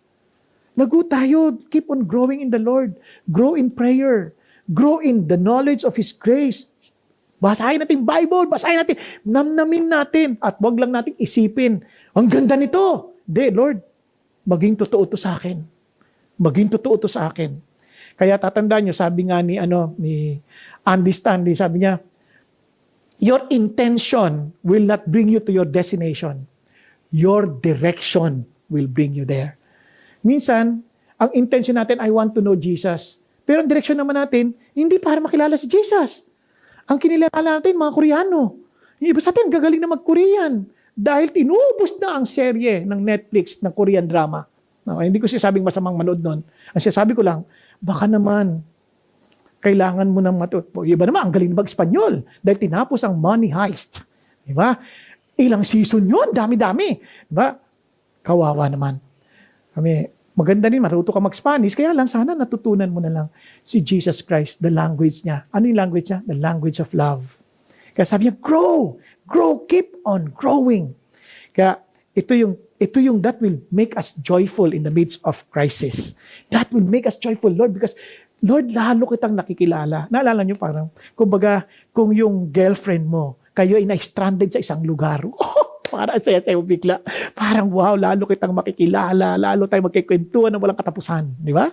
Lago tayo. Keep on growing in the Lord. Grow in prayer. Grow in the knowledge of His grace. Basahin natin Bible. Basahin natin. Namnamin natin. At wag lang natin isipin, ang ganda nito. Hindi, Lord, maging totoo to sa akin. Maging totoo to sa akin. Kaya tatandaan nyo, sabi nga ni Andy Stanley, sabi niya, your intention will not bring you to your destination. Your direction will bring you there. Minsan, ang intention natin, I want to know Jesus. Pero ang direction naman natin, hindi para makilala si Jesus. Ang kinilala natin, mga Koreano. Yung iba sa atin, gagaling na mag-Korean. Dahil tinubos na ang serye ng Netflix ng Korean drama. No, hindi ko sinasabing masamang manood nun. Ang sinasabi ko lang, baka naman, kailangan mo ng matuto. Yung iba naman, ang galing mag-Espanyol. Dahil tinapos ang Money Heist. Diba? Ilang season yun, dami-dami. Diba? Kawawa naman. Maganda din, matuto ka mag-Spanish, kaya lang sana natutunan mo na lang si Jesus Christ, the language niya. Ano yung language niya? The language of love. Kaya sabi niya, grow, keep on growing. Kaya ito yung that will make us joyful in the midst of crisis. That will make us joyful, Lord, because Lord, lalo kitang nakikilala. Naalala niyo parang, kumbaga, kung yung girlfriend mo, kayo ay na-stranded sa isang lugar. Oh, para saya-saya mo bigla. Parang wow, lalo kitang makikilala, lalo tayo magkikwentuhan na walang katapusan. Di ba?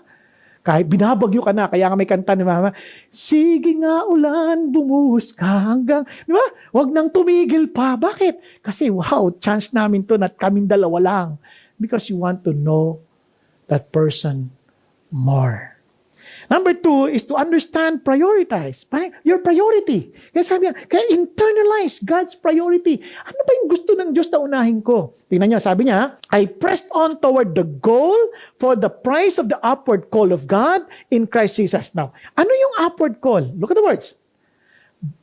Kahit binabagyo ka na, kaya nga may kanta ni Mama, sige nga ulan, bumuhos ka hanggang, di ba? Huwag nang tumigil pa. Bakit? Kasi wow, chance namin to na kaming dalawa lang. Because you want to know that person more. Number 2 is to understand, prioritize. Your priority. Kaya sabi niya, kaya internalize God's priority. Ano ba yung gusto ng Diyos na unahin ko? Tingnan niyo, sabi niya, I pressed on toward the goal for the prize of the upward call of God in Christ Jesus. Now, ano yung upward call? Look at the words.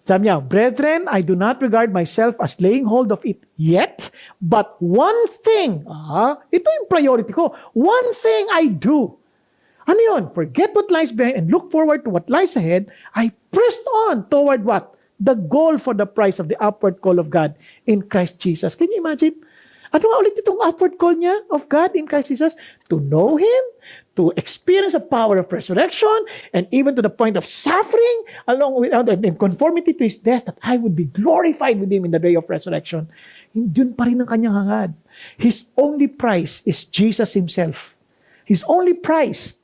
Sabi niya, brethren, I do not regard myself as laying hold of it yet, but one thing, ito yung priority ko, one thing I do. Ano yun? Forget what lies behind and look forward to what lies ahead. I pressed on toward what? The goal for the prize of the upward call of God in Christ Jesus. Can you imagine? Ano nga ulit itong upward call niya of God in Christ Jesus? To know Him, to experience the power of resurrection, and even to the point of suffering, along with in conformity to His death, that I would be glorified with Him in the day of resurrection. Yun pa rin ang kanyang hangad. His only prize is Jesus Himself. His only prize.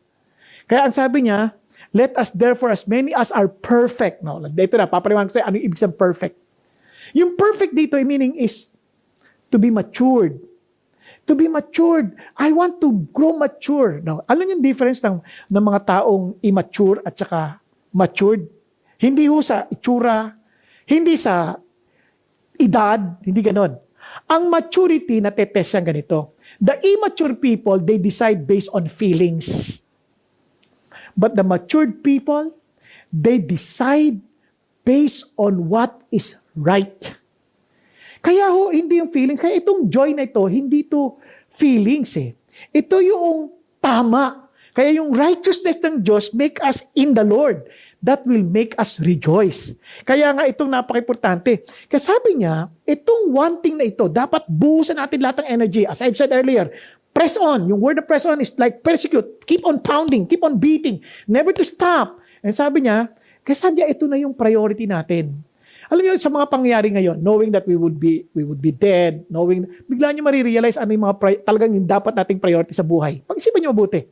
Kaya ang sabi niya, let us therefore as many as are perfect. No, dito na, papaliwanag ko sa'yo, ano yung ibig sabihin perfect? Yung perfect dito, meaning is to be matured. To be matured. I want to grow mature. Now, alam yung difference ng mga taong immature at saka matured? Hindi ho sa itsura, hindi sa edad, hindi ganon. Ang maturity na tetest yan ganito. The immature people, they decide based on feelings. But the matured people, they decide based on what is right. Kaya ho, hindi yung feelings. Kaya itong joy na ito, hindi to feelings eh. Ito yung tama. Kaya yung righteousness ng Diyos make us in the Lord. That will make us rejoice. Kaya nga itong napaka-importante. Kaya sabi niya, itong wanting na ito, dapat buhusan natin lahat ng energy. As I've said earlier, press on. Yung word of press on is like persecute. Keep on pounding. Keep on beating. Never to stop. And sabi niya, ito na yung priority natin. Alam niyo, sa mga pangyayari ngayon, knowing that we would be dead, knowing, bigla niyo marirealize ano yung mga talagang yung dapat nating priority sa buhay. Pag-isipan niyo mabuti.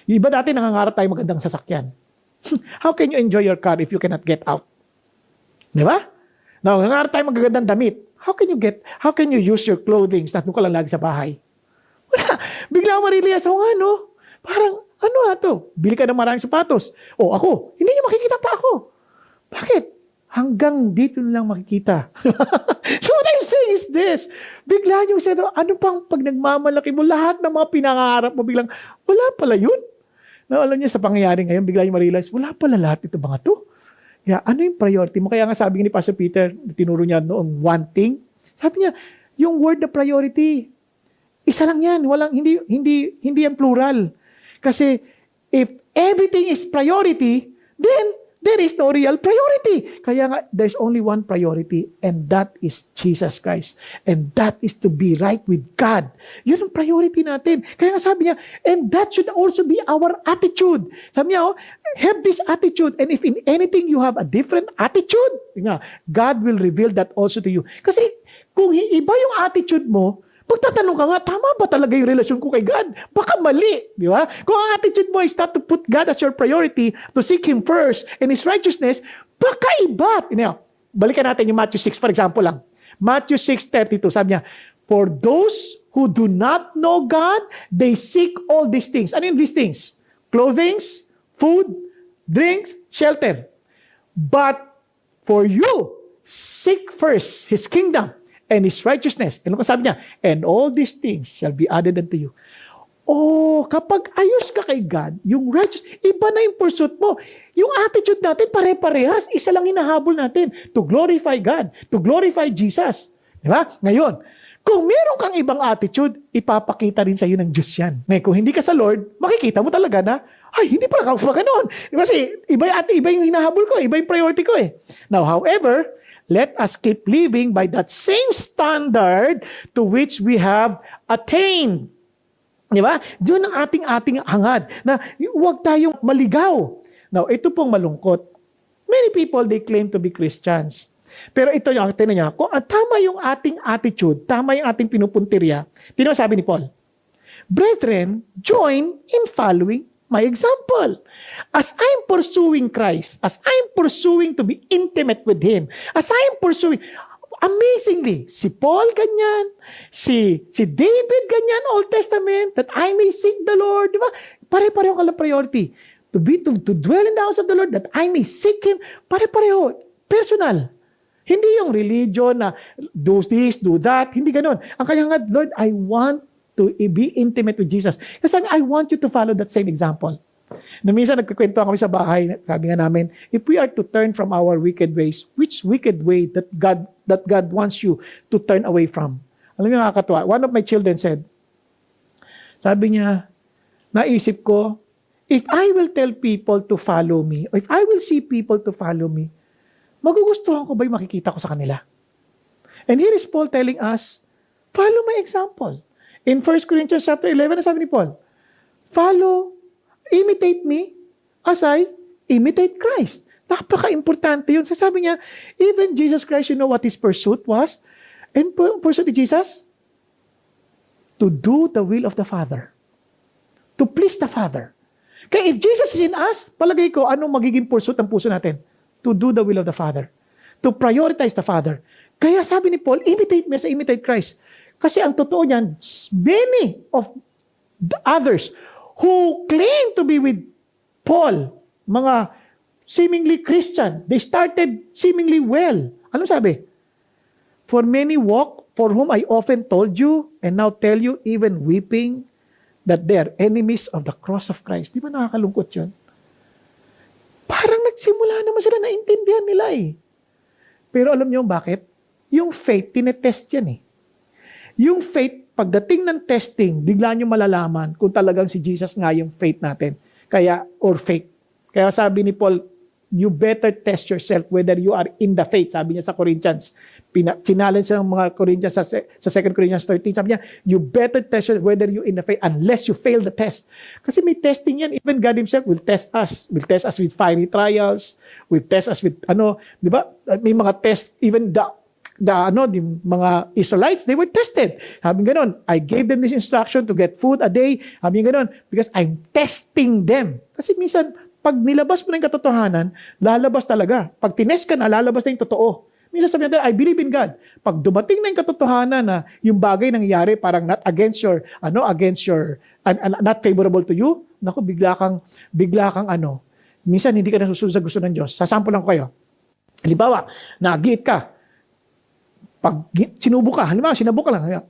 Yung iba dati nangangarap tayo magandang sasakyan. How can you enjoy your car if you cannot get out? Di ba? Now, nangangarap tayo magagandang damit. How can you use your clothing na doon ka lang lagi sa bahay? Wala. Bigla ako marirealize, parang, ano to? Bili ka ng maraming sapatos. O ako, hindi niyo makikita pa ako. Bakit? Hanggang dito lang makikita. So what I'm saying is this, bigla niyo sabi, ano pang pag nagmamalaki mo, lahat ng mga pinangarap mo, biglang, wala pala yun. Na alam niyo sa pangyayari ngayon, bigla niyo ma-realize, wala pala lahat ito mga to. Kaya ano yung priority mo? Kaya nga sabi ni Pastor Peter, tinuro niya noong wanting, sabi niya, yung word na priority, isa lang yan, hindi yan plural. Kasi if everything is priority, then there is no real priority. Kaya nga, there's only one priority, and that is Jesus Christ. And that is to be right with God. Yun ang priority natin. Kaya nga sabi niya, and that should also be our attitude. Sabi niya, have this attitude, and if in anything you have a different attitude, God will reveal that also to you. Kasi kung iba yung attitude mo, pagtatanong ka nga, tama ba talaga yung relasyon ko kay God? Baka mali, di ba? Kung ang attitude mo is not to put God as your priority, to seek Him first and His righteousness, baka iba. Balikan natin yung Matthew 6, for example lang. Matthew 6:32, sabi niya, for those who do not know God, they seek all these things. Ano yung these things? Clothing, food, drink, shelter. But for you, seek first His kingdom and His righteousness. Ano ko sabi niya? And all these things shall be added unto you. Oh, kapag ayos ka kay God, yung righteous, iba na yung pursuit mo. Yung attitude natin, pare-parehas. Isa lang hinahabol natin. To glorify God. To glorify Jesus. Di ba? Ngayon, kung meron kang ibang attitude, ipapakita rin sa iyo ng Diyos yan. Ngayon, kung hindi ka sa Lord, makikita mo talaga na, ay, hindi pala ako ganoon. Kasi iba yung hinahabol ko, iba yung priority ko eh. Now, however, let us keep living by that same standard to which we have attained. Di ba? Doon ang ating hangad na huwag tayong maligaw. Now, ito pong malungkot. Many people, they claim to be Christians. Pero ito yung, tinan niya, kung tama yung ating attitude, tama yung ating pinupuntirya, tinan mo sabi ni Paul, brethren, join in following my example. As I'm pursuing Christ, as I'm pursuing to be intimate with Him, as I'm pursuing, amazingly, si Paul ganyan, si David ganyan, Old Testament, that I may seek the Lord, di ba? Pare-pareho ka lang priority. To dwell in the house of the Lord, that I may seek Him, pare-pareho, personal. Hindi yung religion na do this, do that, hindi ganun. Ang kanya nga, Lord, I want to be intimate with Jesus. Kasi I want you to follow that same example. Na minsan nagkikwento kami sa bahay, sabi nga namin, if we are to turn from our wicked ways, which wicked way that God wants you to turn away from? Alam niyo, nakakatuwa. One of my children said, sabi niya, naisip ko, if I will tell people to follow me, or if I will see people to follow me, magugustuhan ko ba yung makikita ko sa kanila? And here is Paul telling us, follow my example. In 1 Corinthians chapter 11, sabi ni Paul, imitate me as I imitate Christ. Napaka-importante yun. Sabi niya, even Jesus Christ, you know what his pursuit was? And pursuit ni Jesus? To do the will of the Father. To please the Father. Kaya if Jesus is in us, palagay ko, anong magiging pursuit ng puso natin? To do the will of the Father. To prioritize the Father. Kaya sabi ni Paul, imitate me as I imitate Christ. Kasi ang totoo niyan, many of the others who claim to be with Paul, mga seemingly Christian, they started seemingly well. Ano sabi? For many walk, for whom I often told you, and now tell you, even weeping, that they are enemies of the cross of Christ. Di ba nakakalungkot yun? Parang nagsimula naman sila, naintindihan nila eh. Pero alam niyo bakit? Yung faith, tinetest yan eh. Yung faith, pagdating ng testing, bigla nyo malalaman kung talagang si Jesus nga yung faith natin. Kaya, or faith. Kaya sabi ni Paul, you better test yourself whether you are in the faith. Sabi niya sa Corinthians. Challenge ng mga Corinthians sa 2 Corinthians 13. Sabi niya, you better test yourself whether you in the faith unless you fail the test. Kasi may testing yan. Even God Himself will test us. Will test us with fiery trials. Will test us with, di ba? May mga test, even the mga Israelites, they were tested. Sabi ganoon, I gave them this instruction to get food a day. Sabi ganoon, because I'm testing them. Kasi minsan, pag nilabas mo na yung katotohanan, lalabas talaga. Pag tinest ka na, lalabas na yung totoo. Minsan sabi natin, I believe in God. Pag dumating na yung katotohanan na yung bagay nangyayari parang not against your, not favorable to you, naku, bigla kang, minsan hindi ka nasusunod sa gusto ng Diyos. Sasample lang ko kayo. Halimbawa, nag-giit ka. Pag sinubo ka, halimbawa, sinabo ka lang,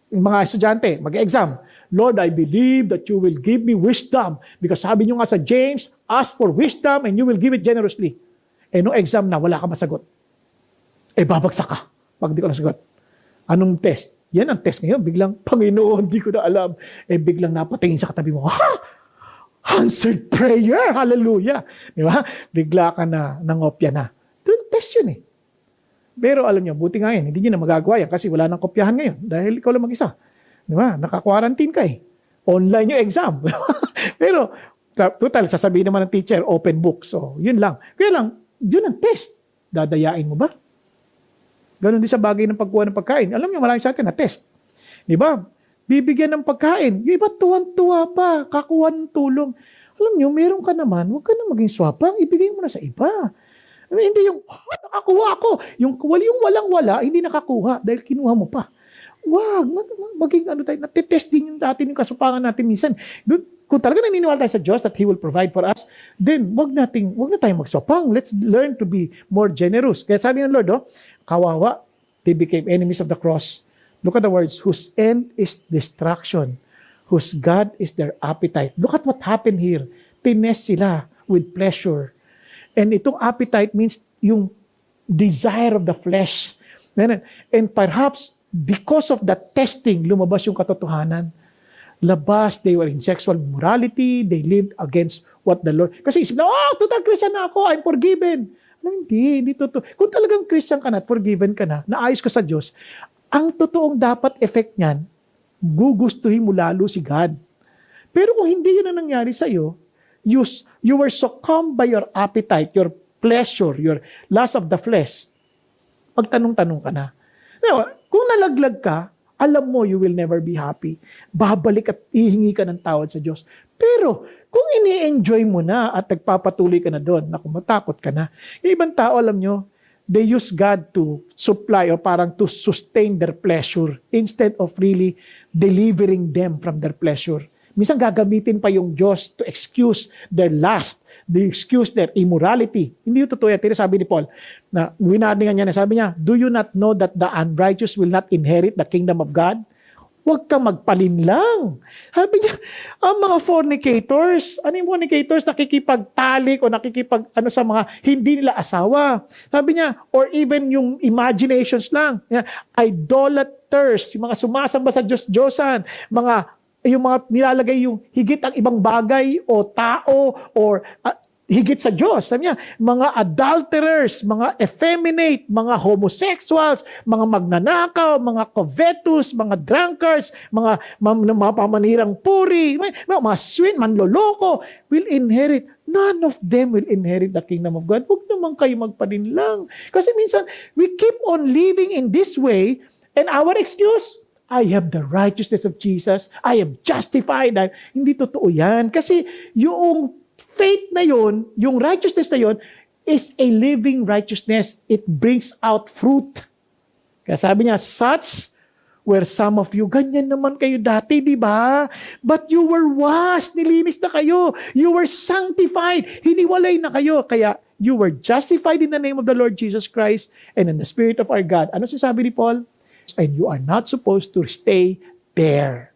yung mga estudyante, mag-exam, Lord, I believe that you will give me wisdom because sabi nyo nga sa James, ask for wisdom and you will give it generously. Eh, no exam na, wala ka masagot. Eh, babagsak ka pag di ko nasagot. Anong test? Yan ang test ngayon. Biglang, Panginoon, di ko na alam. Eh, biglang napatingin sa katabi mo, answered prayer! Hallelujah! Di ba? Bigla ka na, nangopya na. Test yun eh. Pero alam nyo, buti nga yan, hindi nyo na magagawa yan kasi wala nang kopyahan ngayon dahil ikaw lang mag-isa. Di ba? Naka-quarantine ka eh. Online yung exam. Pero, total, sasabihin naman ng teacher, open book. So, yun lang. Kaya lang, yun ang test. Dadayain mo ba? Ganon din sa bagay ng pagkuha ng pagkain. Alam nyo, marami sa atin na test. Di ba? Bibigyan ng pagkain. Yung iba tuwan-tuwa pa, kakuha ng tulong. Alam nyo, meron ka naman, huwag ka na maging swapang, ibigay mo na sa iba. Hindi yung, nakakuha ako. Yung walang-wala, hindi nakakuha dahil kinuha mo pa. Wag, maging tayo, natitest din yung natin yung kasupangan natin minsan. Kung talaga naniniwala tayo sa Diyos that He will provide for us, then wag na tayong magsapang. Let's learn to be more generous. Kaya sabi ng Lord, kawawa, they became enemies of the cross. Look at the words, whose end is destruction, whose God is their appetite. Look at what happened here. Tinest sila with pleasure. And itong appetite means yung desire of the flesh. And perhaps because of that testing, lumabas yung katotohanan. They were in sexual immorality, they lived against what the Lord. Kasi isip na, total Christian na ako, I'm forgiven. Hindi totoo. Kung talagang Christian ka na at forgiven ka na, naayos ka sa Diyos, ang totoong dapat effect niyan, gugustuhin mo lalo si God. Pero kung hindi yun ang nangyari sa iyo, you were succumbed by your appetite, your pleasure, your lust of the flesh. Magtanong-tanong ka na. Diba? Kung nalaglag ka, alam mo you will never be happy. Babalik at ihingi ka ng tawad sa Diyos. Pero kung ini-enjoy mo na at nagpapatuloy ka na doon, naku, matakot ka na. Yung ibang tao, alam nyo, they use God to supply or parang to sustain their pleasure instead of really delivering them from their pleasure. Minsan gagamitin pa yung Diyos to excuse their lust, to excuse their immorality. Hindi yung totoo yan. Sabi ni Paul, na winardingan niya, sabi niya, do you not know that the unrighteous will not inherit the kingdom of God? Huwag kang magpalinlang. Sabi niya, ang mga fornicators, ano yung fornicators? Nakikipagtalik o sa mga hindi nila asawa. Sabi niya, or even yung imaginations lang. Idolaters, yung mga sumasamba sa Diyos-Diyosan, yung mga nilalagay yung higit ang ibang bagay o tao or higit sa Diyos. Sabi niya, mga adulterers, mga effeminate, mga homosexuals, mga magnanakaw, mga covetous, mga drunkards, mga pamanirang puri, mga swin, manloloko, will inherit. None of them will inherit the kingdom of God. Huwag naman kayo magpalinlang. Kasi minsan, we keep on living in this way and our excuse, I have the righteousness of Jesus. I am justified. Hindi totoo yan. Kasi yung faith na yun, yung righteousness na yun, is a living righteousness. It brings out fruit. Kaya sabi niya, such were some of you. Ganyan naman kayo dati, di ba? But you were washed. Nilinis na kayo. You were sanctified. Hiniwalay na kayo. Kaya you were justified in the name of the Lord Jesus Christ and in the Spirit of our God. Ano sinasabi ni Paul? And you are not supposed to stay there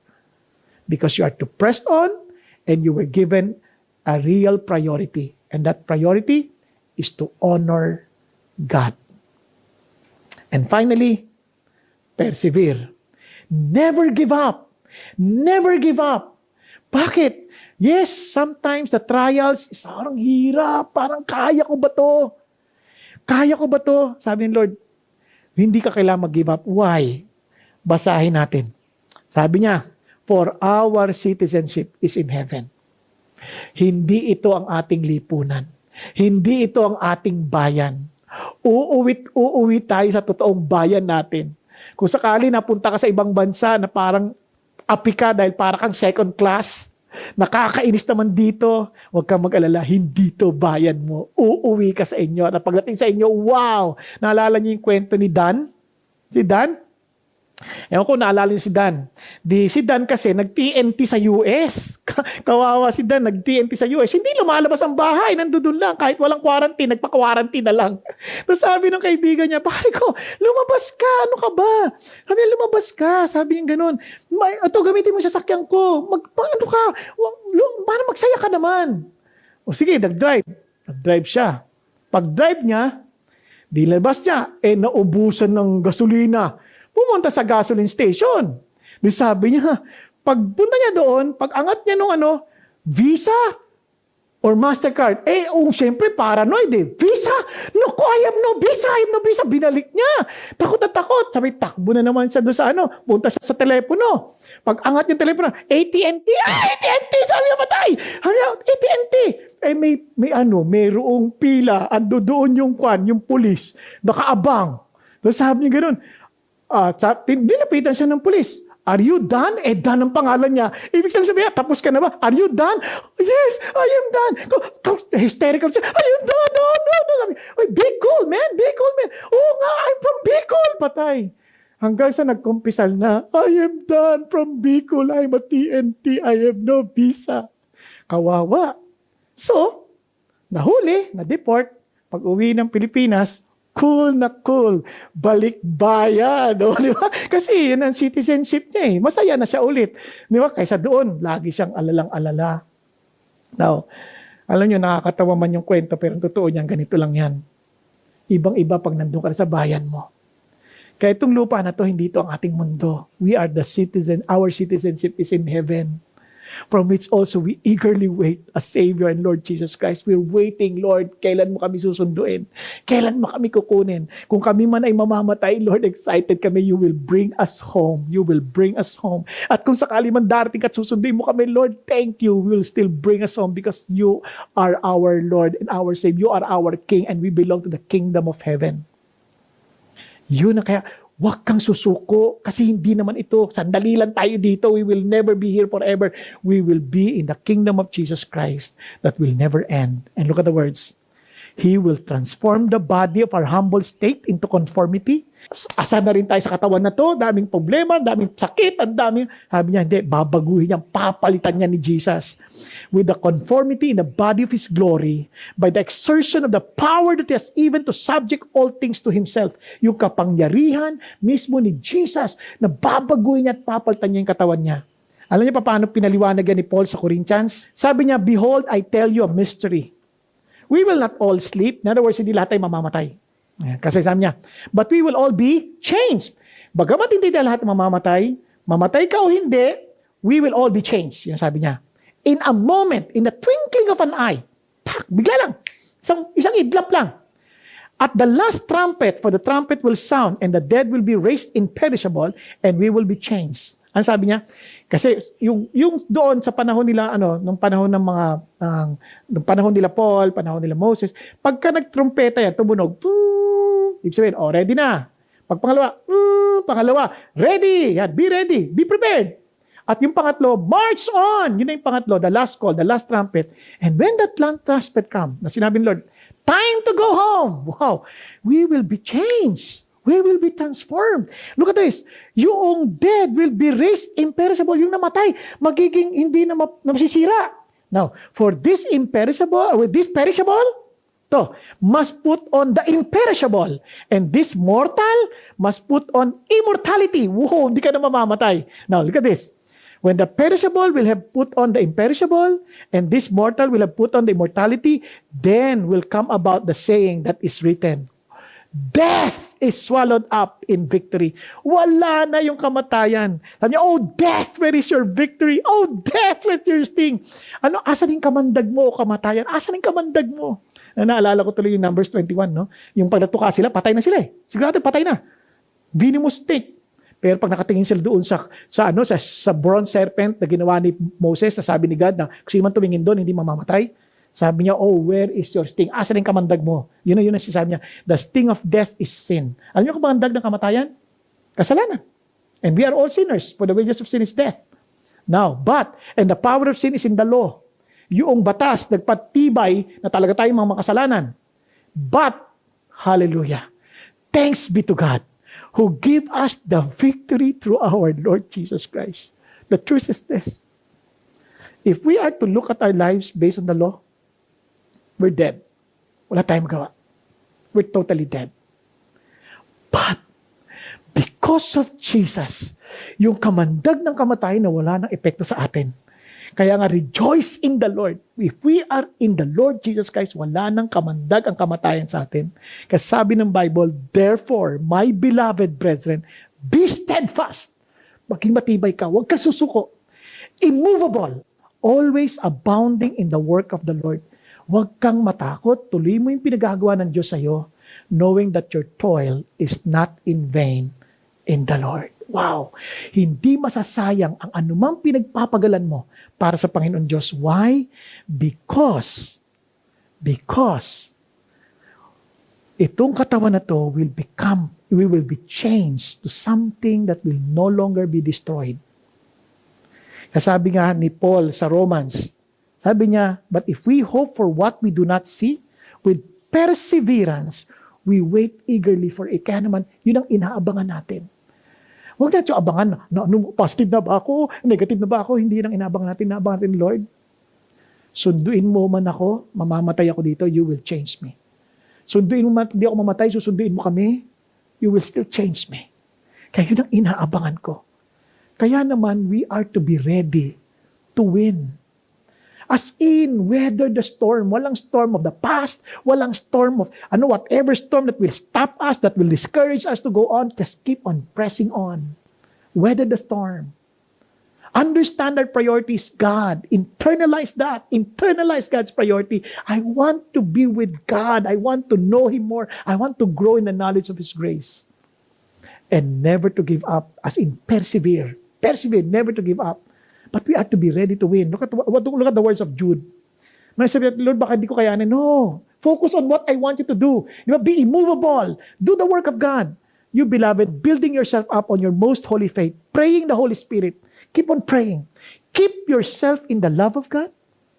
because you are to press on and you were given a real priority. And that priority is to honor God. And finally, persevere. Never give up. Never give up. Bakit? Yes, sometimes the trials is parang hirap, parang kaya ko ba to? Kaya ko ba to? Sabi ni Lord, hindi ka kailangan mag-give up. Why? Basahin natin. Sabi niya, for our citizenship is in heaven. Hindi ito ang ating lipunan. Hindi ito ang ating bayan. Uuwi tayo sa totoong bayan natin. Kung sakali napunta ka sa ibang bansa na parang api ka dahil parang kang second class, nakakainis naman dito, huwag kang mag-alala, hindi to bayan mo. Uuwi ka sa inyo. At pagdating sa inyo, wow! Naalala niyo yung kwento ni Dan? Si Dan? Ewan ko, naalala niyo si Dan. Si Dan kasi nag-TNT sa US. Kawawa si Dan, nag-TNT sa US. Hindi lumalabas ang bahay, nandoon lang. Kahit walang quarantine, nagpa-quarantine na lang. Tapos sabi ng kaibigan niya, pare ko, lumabas ka, ano ka ba? Sabi niya, lumabas ka. Sabi niya ganun. Ito, gamitin mo sa sasakyan ko. Ano ka? Para magsaya ka naman. O sige, nag-drive. Nag-drive siya. Pag-drive niya, dilabas niya, naubusan ng gasolina. Pumunta sa gasoline station. Di sabi niya, pagpunta niya doon, pag angat niya nung Visa or MasterCard, syempre paranoid Visa? Naku, I have no Visa. Binalik niya. Takot na takot. Sabi, takbo na naman siya doon sa punta siya sa telepono. Pag angat yung telepono, AT&T! AT&T! Sabi niya, patay! AT&T! Mayroong pila. Ando doon yung pulis. Nakaabang. Tapos sabi niya ganun, nilapitan siya ng pulis. Are you done? Done ang pangalan niya. Ibig sabihin, tapos ka na ba? Are you done? Yes, I am done. Hysterical siya. Are you done? No. Sabi, Bicol, man. Oo nga, I'm from Bicol. Patay. Hanggang sa nagkumpisal na, I am done from Bicol. I'm a TNT. I have no visa. Kawawa. So, nahuli, na-deport. Pag uwi ng Pilipinas, cool. Balik bayan. Di ba? Kasi yun ang citizenship niya Masaya na siya ulit. Di ba? Kaysa doon, lagi siyang alalang-alala. Now, alam nyo, nakakatawa man yung kwento, pero totoo niyan, ganito lang yan. Ibang-iba pag nandun ka sa bayan mo. Kaya itong lupa na to, hindi ito ang ating mundo. We are the citizen. Our citizenship is in heaven. From which also we eagerly wait a Savior and Lord Jesus Christ. We're waiting, Lord, kailan mo kami susunduin? Kailan mo kami kukunin? Kung kami man ay mamamatay, Lord, excited kami, you will bring us home. You will bring us home. At kung sakali man darating at susunduin mo kami, Lord, thank you. You will still bring us home because you are our Lord and our Savior. You are our King and we belong to the kingdom of heaven. Yun na kaya, huwag kang susuko kasi hindi naman ito, sandali lang tayo dito, we will never be here forever. We will be in the kingdom of Jesus Christ that will never end. And look at the words. He will transform the body of our humble state into conformity. Asa na rin tayo sa katawan na to, daming problema, daming sakit, ang daming, sabi niya, hindi, babaguhin niya, papalitan niya ni Jesus with the conformity in the body of His glory by the exertion of the power that He has even to subject all things to Himself. Yung kapangyarihan mismo ni Jesus na babaguhin niya at papalitan niya yung katawan niya. Alam niyo pa paano pinaliwanag yan ni Paul sa Corinthians? Sabi niya, behold, I tell you a mystery. We will not all sleep. In other words, hindi lahat tayo mamamatay. Kasi sabi niya, but we will all be changed. Bagamat hindi tayo lahat mamamatay, mamatay ka o hindi, we will all be changed. Yan sabi niya. In a moment, in the twinkling of an eye, bigla lang, isang idlap lang. At the last trumpet, for the trumpet will sound, and the dead will be raised imperishable, and we will be changed. Ang sabi niya, kasi yung doon sa panahon nila, nung panahon ng mga, nung panahon nila Paul, panahon nila Moses, pagka nagtrumpeta yan, tumunog, ibig sabihin, ready na. Pag pangalawa, ready, yan, be ready, be prepared. At yung pangatlo, march on. Yun na yung pangatlo, the last call, the last trumpet. And when that last trumpet come, na sinabi ni Lord, time to go home. Wow, we will be changed. We will be transformed. Look at this. Yung dead will be raised imperishable. Yung namatay, magiging hindi na masisira. Now, for this imperishable, with this perishable, must put on the imperishable. And this mortal must put on immortality. Wow, hindi ka na mamamatay. Now, look at this. When the perishable will have put on the imperishable, and this mortal will have put on the immortality, then will come about the saying that is written, death is swallowed up in victory. Wala na yung kamatayan. Sabi niya, oh death, where is your victory? Oh death, where is your sting? Asan yung kamandag mo o kamatayan? Asan yung kamandag mo? Naalala ko tuloy yung Numbers 21, no? Yung pagnatuka sila, patay na sila eh. Sigurado, patay na. Venomous snake. Pero pag nakatingin sila doon sa bronze serpent na ginawa ni Moses, sabi ni God na kung sino man tumingin doon, hindi mamamatay. Sabi niya, oh, where is your sting? Asan yung kamandag mo? Yun ang sinasabi niya. The sting of death is sin. Alam niyo kung kamandag ng kamatayan? Kasalanan. And we are all sinners, for the wages of sin is death. Now, and the power of sin is in the law. Yung batas, nagpatibay na talaga tayong mga makasalanan. But, hallelujah, thanks be to God, who give us the victory through our Lord Jesus Christ. The truth is this. If we are to look at our lives based on the law, we're dead. Wala tayong magawa. We're totally dead. But, because of Jesus, yung kamandag ng kamatayan na wala ng epekto sa atin. Kaya nga, rejoice in the Lord. If we are in the Lord Jesus Christ, wala nang kamandag ang kamatayan sa atin. Kasi sabi ng Bible, therefore, my beloved brethren, be steadfast. Maging matibay ka. Huwag ka susuko. Immovable. Always abounding in the work of the Lord. Huwag kang matakot. Tuloy mo yung pinagagawa ng Diyos sa'yo, knowing that your toil is not in vain in the Lord. Wow! Hindi masasayang ang anumang pinagpapagalan mo para sa Panginoon Diyos. Why? Because itong katawan na to we will be changed to something that will no longer be destroyed. Sabi nga ni Paul sa Romans, sabi niya, but if we hope for what we do not see, with perseverance, we wait eagerly for it. Kaya naman, yun ang inaabangan natin. Huwag natin yung abangan positive na ba ako, negative na ba ako, hindi nang inaabangan natin, inaabangan natin, Lord. Sunduin mo man ako, mamamatay ako dito, you will change me. Sunduin mo man, hindi ako mamatay, susunduin mo kami, you will still change me. Kaya yun ang inaabangan ko. Kaya naman, we are to be ready to win. As in, weather the storm. Walang storm of the past. Walang storm of, whatever storm that will stop us, that will discourage us to go on. Just keep on pressing on. Weather the storm. Understand our priority is God. Internalize that. Internalize God's priority. I want to be with God. I want to know Him more. I want to grow in the knowledge of His grace. And never to give up, as in persevere. Persevere, never to give up. But we are to be ready to win. Look at the words of Jude. May sabi, Lord, baka hindi ko kayanin. No. Focus on what I want you to do. Be immovable. Do the work of God. you beloved, building yourself up on your most holy faith, praying the Holy Spirit. Keep on praying. Keep yourself in the love of God.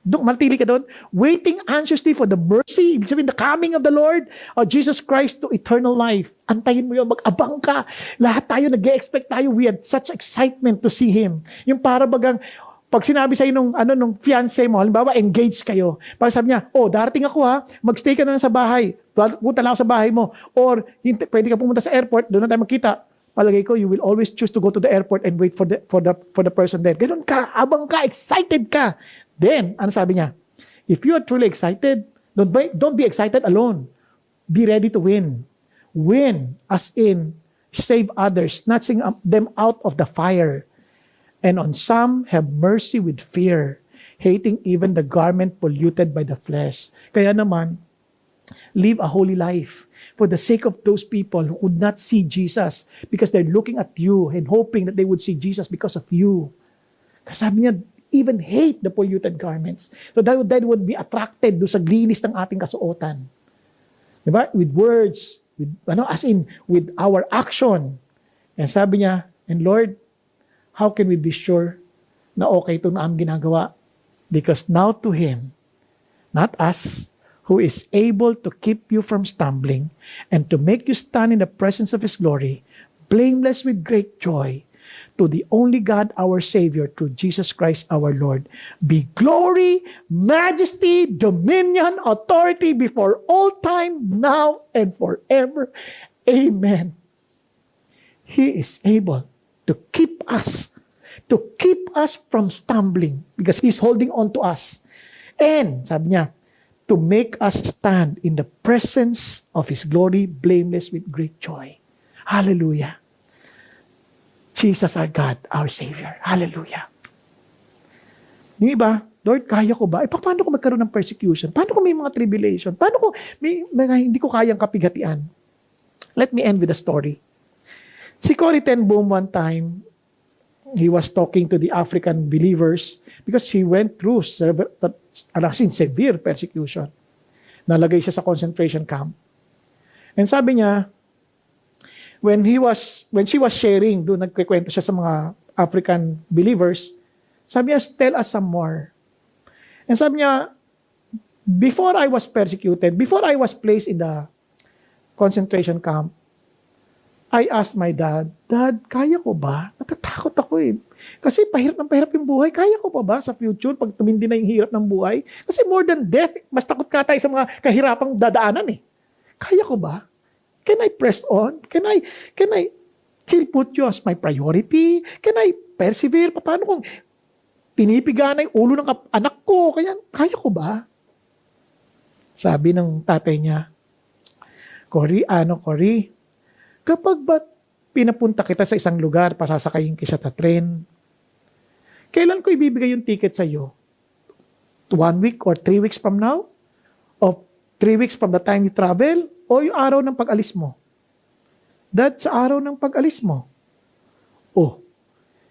Matili ka doon. Waiting anxiously for the mercy, ibig sabihin, the coming of the Lord, of Jesus Christ to eternal life. Antayin mo yun, mag-abang ka. Lahat tayo, nag-expect tayo. We had such excitement to see Him. Yung para bagang, pag sinabi sa'yo nung fiancé mo, halimbawa, engaged kayo. Pag sabi niya, darating ako ha, magstay ka na sa bahay. Punta lang ako sa bahay mo. Or, pwede ka pumunta sa airport, doon na tayo magkita. Palagay ko, you will always choose to go to the airport and wait for the person there. Ganun ka, abang ka, excited ka. Then, ano sabi niya? If you are truly excited, don't be excited alone. Be ready to win. Win, as in, save others, snatching them out of the fire. And on some, have mercy with fear, hating even the garment polluted by the flesh. Kaya naman, live a holy life for the sake of those people who could not see Jesus because they're looking at you and hoping that they would see Jesus because of you. Kasi sabi niya, even hate the polluted garments. So that would be attracted do sa glinis ng ating kasuotan. Diba? With words, as in, with our action. And sabi niya, and Lord, how can we be sure na okay itong aming ginagawa? Because now to Him, not us, who is able to keep you from stumbling and to make you stand in the presence of His glory, blameless with great joy, to the only God, our Savior, through Jesus Christ our Lord, be glory, majesty, dominion, authority before all time, now and forever. Amen. He is able to keep us from stumbling because He's holding on to us. And, sabi niya, to make us stand in the presence of His glory, blameless with great joy. Hallelujah. Jesus our God, our Savior. Hallelujah. Yung iba, Lord, kaya ko ba? Paano ko magkaroon ng persecution? Paano ko may mga tribulation? Paano ko may hindi ko kayang kapighatian? Let me end with a story. Si Corrie ten Boom one time, he was talking to the African believers because he went through severe persecution. Nalagay siya sa concentration camp. And sabi niya, when she was sharing, doon nagkikwento siya sa mga African believers, sabi niya, tell us some more. And sabi niya, before I was persecuted, before I was placed in the concentration camp, I asked my dad, Dad, kaya ko ba? Natatakot ako eh. Kasi pahirap yung buhay. Kaya ko pa ba sa future pag tumindi na yung hirap ng buhay? Kasi more than death, mas takot ka tayo sa mga kahirapang dadaanan eh. Kaya ko ba? Can I press on? Can I still put you as my priority? Can I persevere? Paano kung pinipiga na yung ulo ng anak ko? Kaya ko ba? Sabi ng tatay niya, Corrie, kapag ba pinapunta kita sa isang lugar, pasasakayin kita sa train, kailan ko ibibigay yung ticket sa iyo? 1 week or 3 weeks from now? O 3 weeks from the time you travel? O yung araw ng pag-alis mo? Dad, sa araw ng pag-alis mo.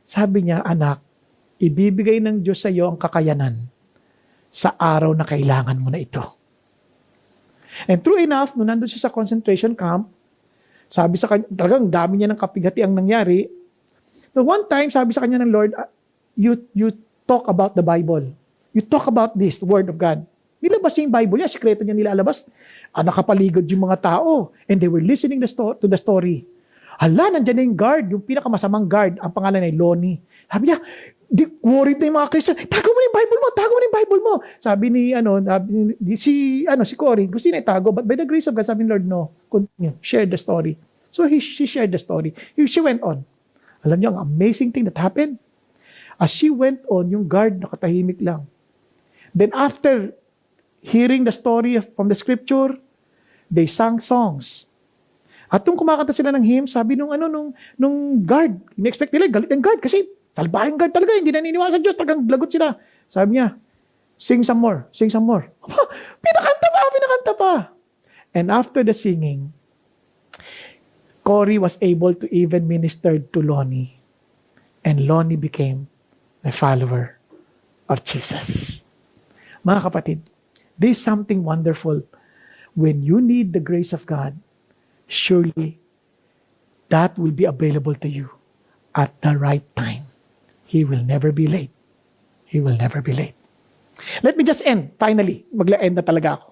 Sabi niya, anak, ibibigay ng Diyos sa iyo ang kakayanan sa araw na kailangan mo na ito. And true enough, nung nandun siya sa concentration camp, sabi sa kanya, talagang dami niya ng kapigati ang nangyari. The one time, sabi sa kanya ng Lord, you talk about the Bible. You talk about this, the Word of God. Nilabas niya yung Bible niya, sikreto niya nilalabas. Nakapaligod yung mga tao. And they were listening to the story. Hala, nandiyan na yung guard, yung pinakamasamang guard, ang pangalan ay Lonnie. Sabi niya, worried na yung mga Christian, tago mo na yung Bible mo. Sabi si Corrie, gusto niya itago, but by the grace of God, sabi ni Lord, no, continue, share the story. So she shared the story. She went on. Alam niyo, ang amazing thing that happened, as she went on, yung guard nakatahimik lang. Then after hearing the story from the scripture, they sang songs. At nung kumakanta sila ng hymn, sabi nung guard, in-expect nila, galit ang guard kasi salbahing guard talaga, hindi naniniwala sa Diyos, talagang lagot sila. Sabi niya, sing some more. Pinakanta pa. And after the singing, Corrie was able to even minister to Lonnie. And Lonnie became a follower of Jesus. Mga kapatid, this is something wonderful. When you need the grace of God, surely that will be available to you at the right time. He will never be late. He will never be late. Let me just end. Finally, magla-end na talaga ako.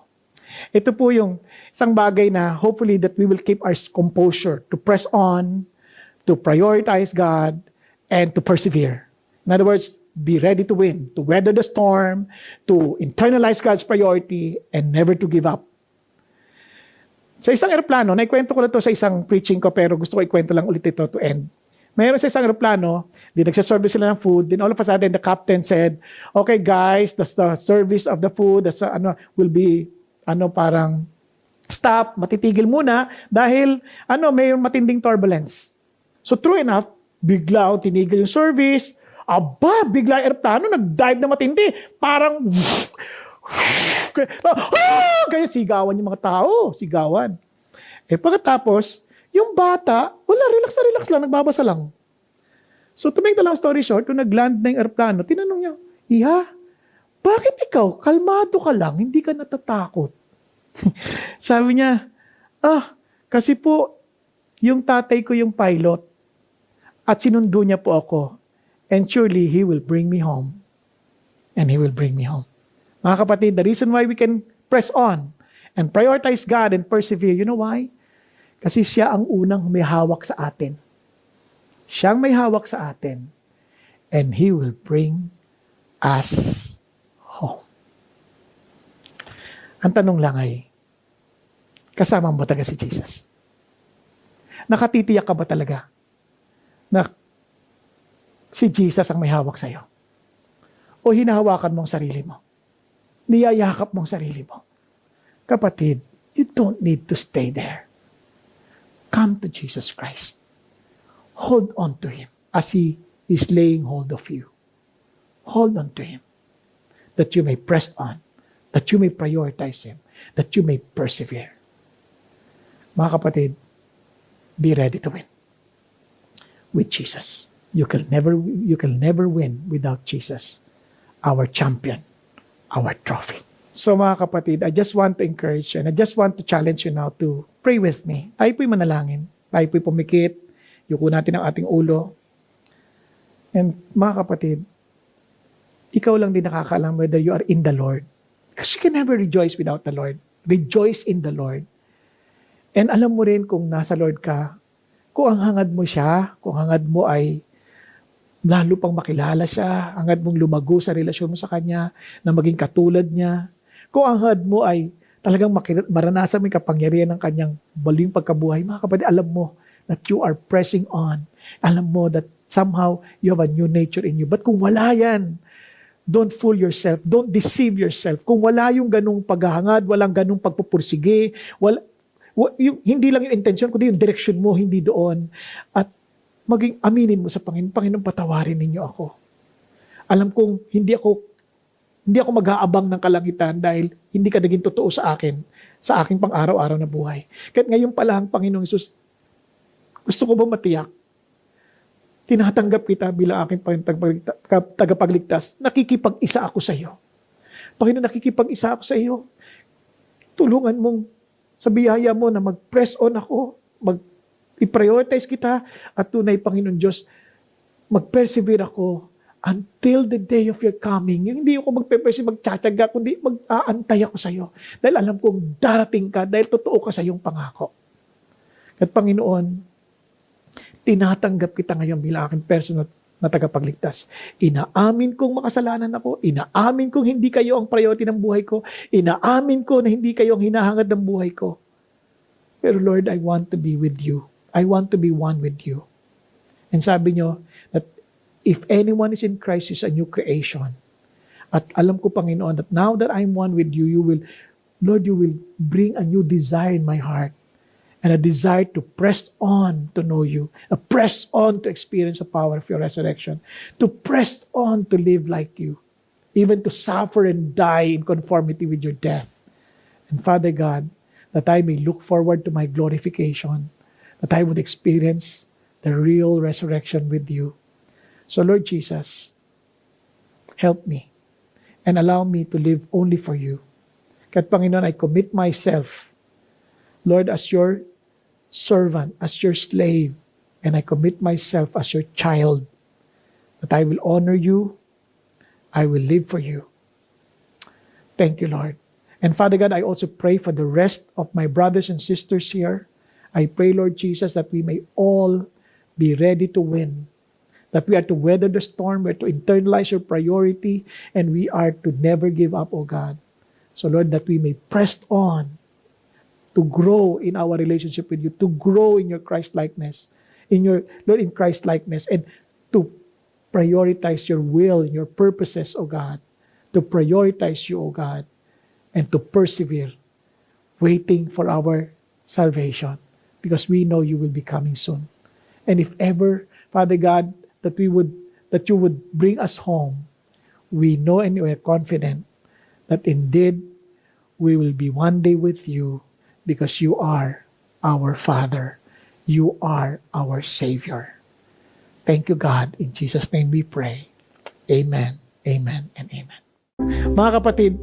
Ito po yung isang bagay na hopefully that we will keep our composure to press on, to prioritize God, and to persevere. In other words, be ready to win, to weather the storm, to internalize God's priority, and never to give up. Sa isang aeroplano, naikwento ko na to sa isang preaching ko, pero gusto ko ikwento lang ulit ito to end. Mayroon sa isang aeroplano, di nagsaservice sila ng food, then all of a sudden, the captain said, okay guys, that's the service of the food, that's will be, parang stop, matitigil muna, dahil, may matinding turbulence. So true enough, bigla tinigil yung service, bigla yung aeroplano, nag-dive na matindi, parang, kaya sigawan yung mga tao, sigawan. Pagkatapos, yung bata, wala, relax lang, nagbabasa lang. So to make the long story short, kung nag-land na yung aeroplano, tinanong niya, Iha, bakit ikaw, kalmado ka lang, hindi ka natatakot? Sabi niya, kasi po, yung tatay ko yung pilot, at sinundo niya po ako, and surely he will bring me home. And he will bring me home. Mga kapatid, the reason why we can press on and prioritize God and persevere, you know why? Kasi siya ang unang may hawak sa atin. Siyang may hawak sa atin. And He will bring us home. Ang tanong lang ay, kasama mo talaga si Jesus? Nakatitiyak ka ba talaga na si Jesus ang may hawak sa'yo? O hinahawakan mo ang sarili mo? Niyayakap mo ang sarili mo? Kapatid, you don't need to stay there. Come to Jesus Christ. Hold on to Him as He is laying hold of you. Hold on to Him that you may press on, that you may prioritize Him, that you may persevere. Mga kapatid, be ready to win with Jesus. You can never win without Jesus, our champion, our trophy. So mga kapatid, I just want to encourage and I just want to challenge you now to pray with me. Tayo po'y manalangin. Tayo po'y pumikit. Yuko natin ang ating ulo. And mga kapatid, ikaw lang din nakakaalam whether you are in the Lord. Because you can never rejoice without the Lord. Rejoice in the Lord. And alam mo rin kung nasa Lord ka, kung ang hangad mo siya, kung hangad mo ay lalo pang makilala siya, hangad mong lumago sa relasyon mo sa Kanya, na maging katulad niya. Kung ang hangad mo ay talagang maranasan mo yung kapangyarihan ng Kanyang baling pagkabuhay, mga kapatid, alam mo that you are pressing on. Alam mo that somehow you have a new nature in you. But kung wala yan, don't fool yourself. Don't deceive yourself. Kung wala yung ganung paghahangad, walang ganung pagpupursige, hindi lang yung intention, kundi yung direction mo, hindi doon. At maging aminin mo sa Panginoon, Panginoon, patawarin ninyo ako. Alam kong hindi ako mag-aabang ng kalangitan dahil hindi ka naging totoo sa akin, sa aking pang-araw-araw na buhay. Kahit ngayon pa lang, Panginoong Hesus, gusto ko ba matiyak? Tinatanggap kita bilang aking tagapagligtas. Nakikipag-isa ako sa iyo. Panginoon, nakikipag-isa ako sa iyo. Tulungan mong sa biyaya mo na mag-press on ako, i-prioritize kita, at tunay, Panginoon Diyos, mag-persevere ako until the day of your coming. Hindi ako magtsatsaga, kundi mag-aantay ako sa iyo. Dahil alam kong darating ka, dahil totoo ka sa iyong pangako. At Panginoon, tinatanggap kita ngayon bilang aking personal na tagapagligtas. Inaamin kong makasalanan ako. Inaamin kong hindi kayo ang priority ng buhay ko. Inaamin ko na hindi kayo ang hinahangad ng buhay ko. Pero Lord, I want to be with you. I want to be one with you. And sabi nyo, that if anyone is in Christ, is a new creation. At alam ko, Panginoon, that now that I'm one with you, Lord, you will bring a new desire in my heart. And a desire to press on to know you. A press on to experience the power of your resurrection. To press on to live like you. Even to suffer and die in conformity with your death. And Father God, that I may look forward to my glorification. That I would experience the real resurrection with you. So Lord Jesus, help me. And allow me to live only for you. Kahit Panginoon, I commit myself, Lord, as your servant, as your slave, and I commit myself as your child, that I will honor you, I will live for you. Thank you, Lord. And Father God, I also pray for the rest of my brothers and sisters here. I pray, Lord Jesus, that we may all be ready to win, that we are to weather the storm, we are to internalize your priority, and we are to never give up, O God. So Lord, that we may press on to grow in our relationship with you, to grow in your Christ-likeness, in Christ-likeness, and to prioritize your will and your purposes, O God, to prioritize you, O God, and to persevere, waiting for our salvation, because we know you will be coming soon. And if ever, Father God, that you would bring us home, we know and we are confident that indeed we will be one day with you, because you are our Father. You are our Savior. Thank you, God. In Jesus' name we pray. Amen, amen, and amen. Mga kapatid,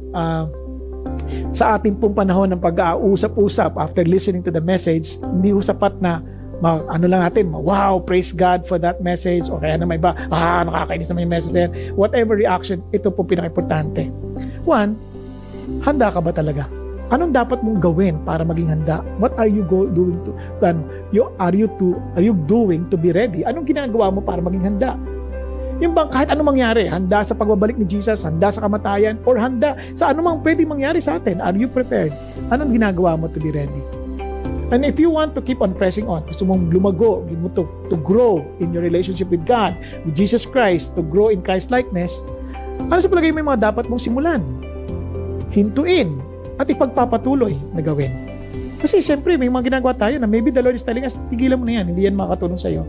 sa ating pong panahon ng pag-ausap-usap after listening to the message, hindi ho sapat na ano lang natin, wow, praise God for that message, o kaya na may iba, nakakainis naman yung message yan. Whatever reaction, ito po pinaka-importante. One, handa ka ba talaga? Anong dapat mong gawin para maging handa? What are you doing to? Are you doing to be ready? Anong ginagawa mo para maging handa? Yung bang kahit anong mangyari, handa sa pagbabalik ni Jesus, handa sa kamatayan, or handa sa anumang pwedeng mangyari sa atin, are you prepared? Anong ginagawa mo to be ready? And if you want to keep on pressing on, gusto mong lumago, to grow in your relationship with God, with Jesus Christ, to grow in Christ-likeness, ano sa palagay mo yung mga dapat mong simulan? Hintuin at ipagpapatuloy na gawin. Kasi siyempre, may mga ginagawa tayo na maybe the Lord is telling us, tigilan mo na yan, hindi yan makatulong sa'yo.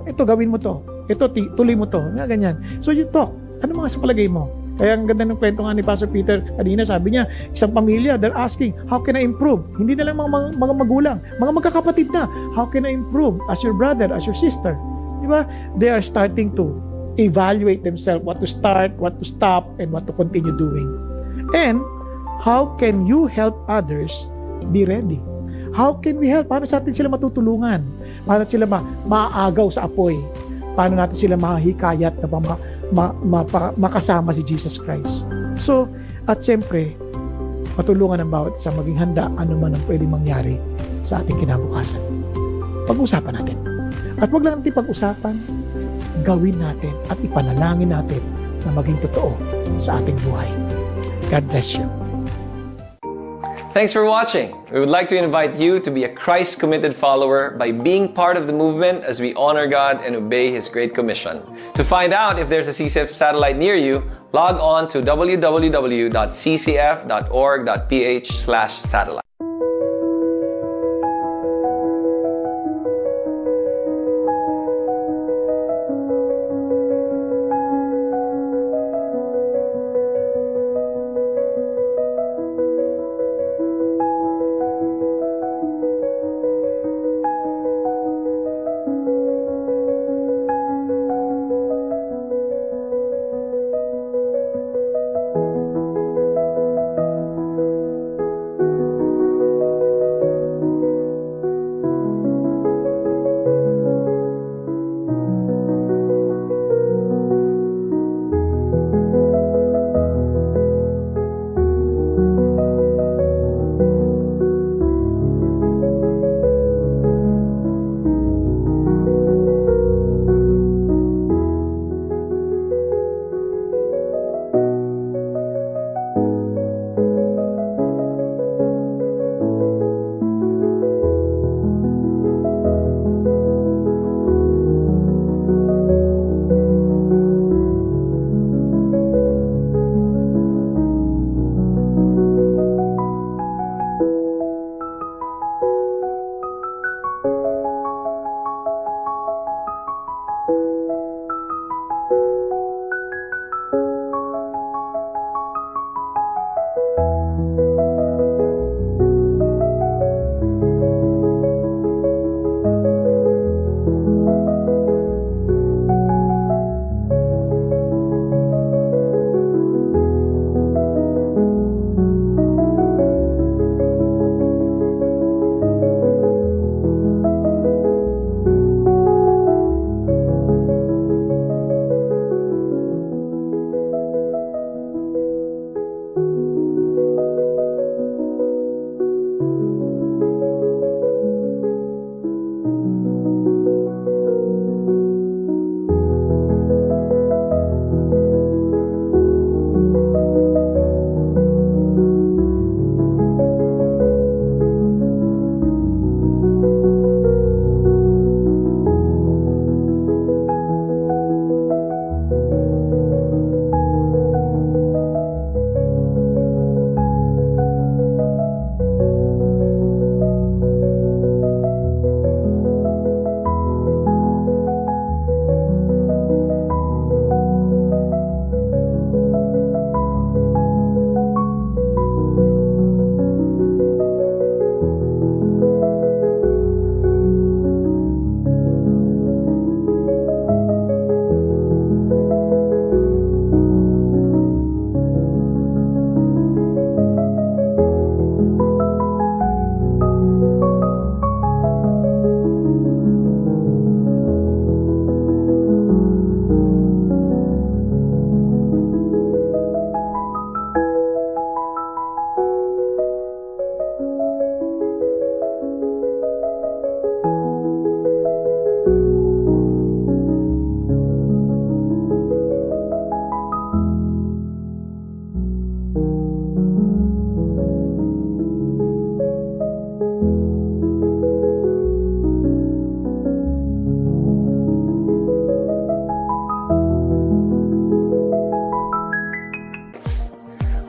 Ito, gawin mo to. Ito, tuloy mo to. Nga ganyan. So you talk. Ano mga sa palagay mo? Kaya ang ganda ng kwento nga ni Pastor Peter kanina, sabi niya, isang pamilya, they're asking, how can I improve? Hindi na lang mga magulang, mga magkakapatid na, how can I improve as your brother, as your sister? Di ba? They are starting to evaluate themselves, what to start, what to stop, and what to continue doing. And how can you help others be ready? How can we help? Paano sa atin sila matutulungan? Paano sila maaagaw sa apoy? Paano natin sila mahihikayat na makasama si Jesus Christ? So, at siyempre, matulungan ng bawat isa maging handa ano man ang pwedeng mangyari sa ating kinabukasan. Pag-usapan natin. At wag lang natin pag-usapan, gawin natin at ipanalangin natin na maging totoo sa ating buhay. God bless you. Thanks for watching. We would like to invite you to be a Christ-committed follower by being part of the movement as we honor God and obey His Great Commission. To find out if there's a CCF satellite near you, log on to www.ccf.org.ph/satellite.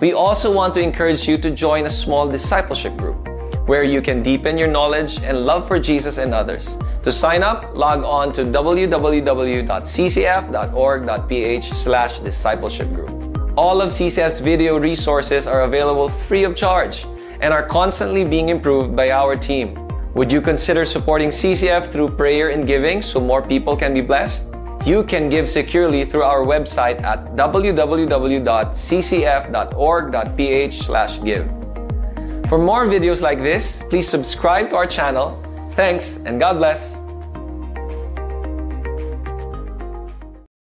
We also want to encourage you to join a small discipleship group where you can deepen your knowledge and love for Jesus and others. To sign up, log on to www.ccf.org.ph/discipleship group. All of CCF's video resources are available free of charge and are constantly being improved by our team. Would you consider supporting CCF through prayer and giving so more people can be blessed? You can give securely through our website at www.ccf.org.ph/give. For more videos like this, please subscribe to our channel. Thanks and God bless.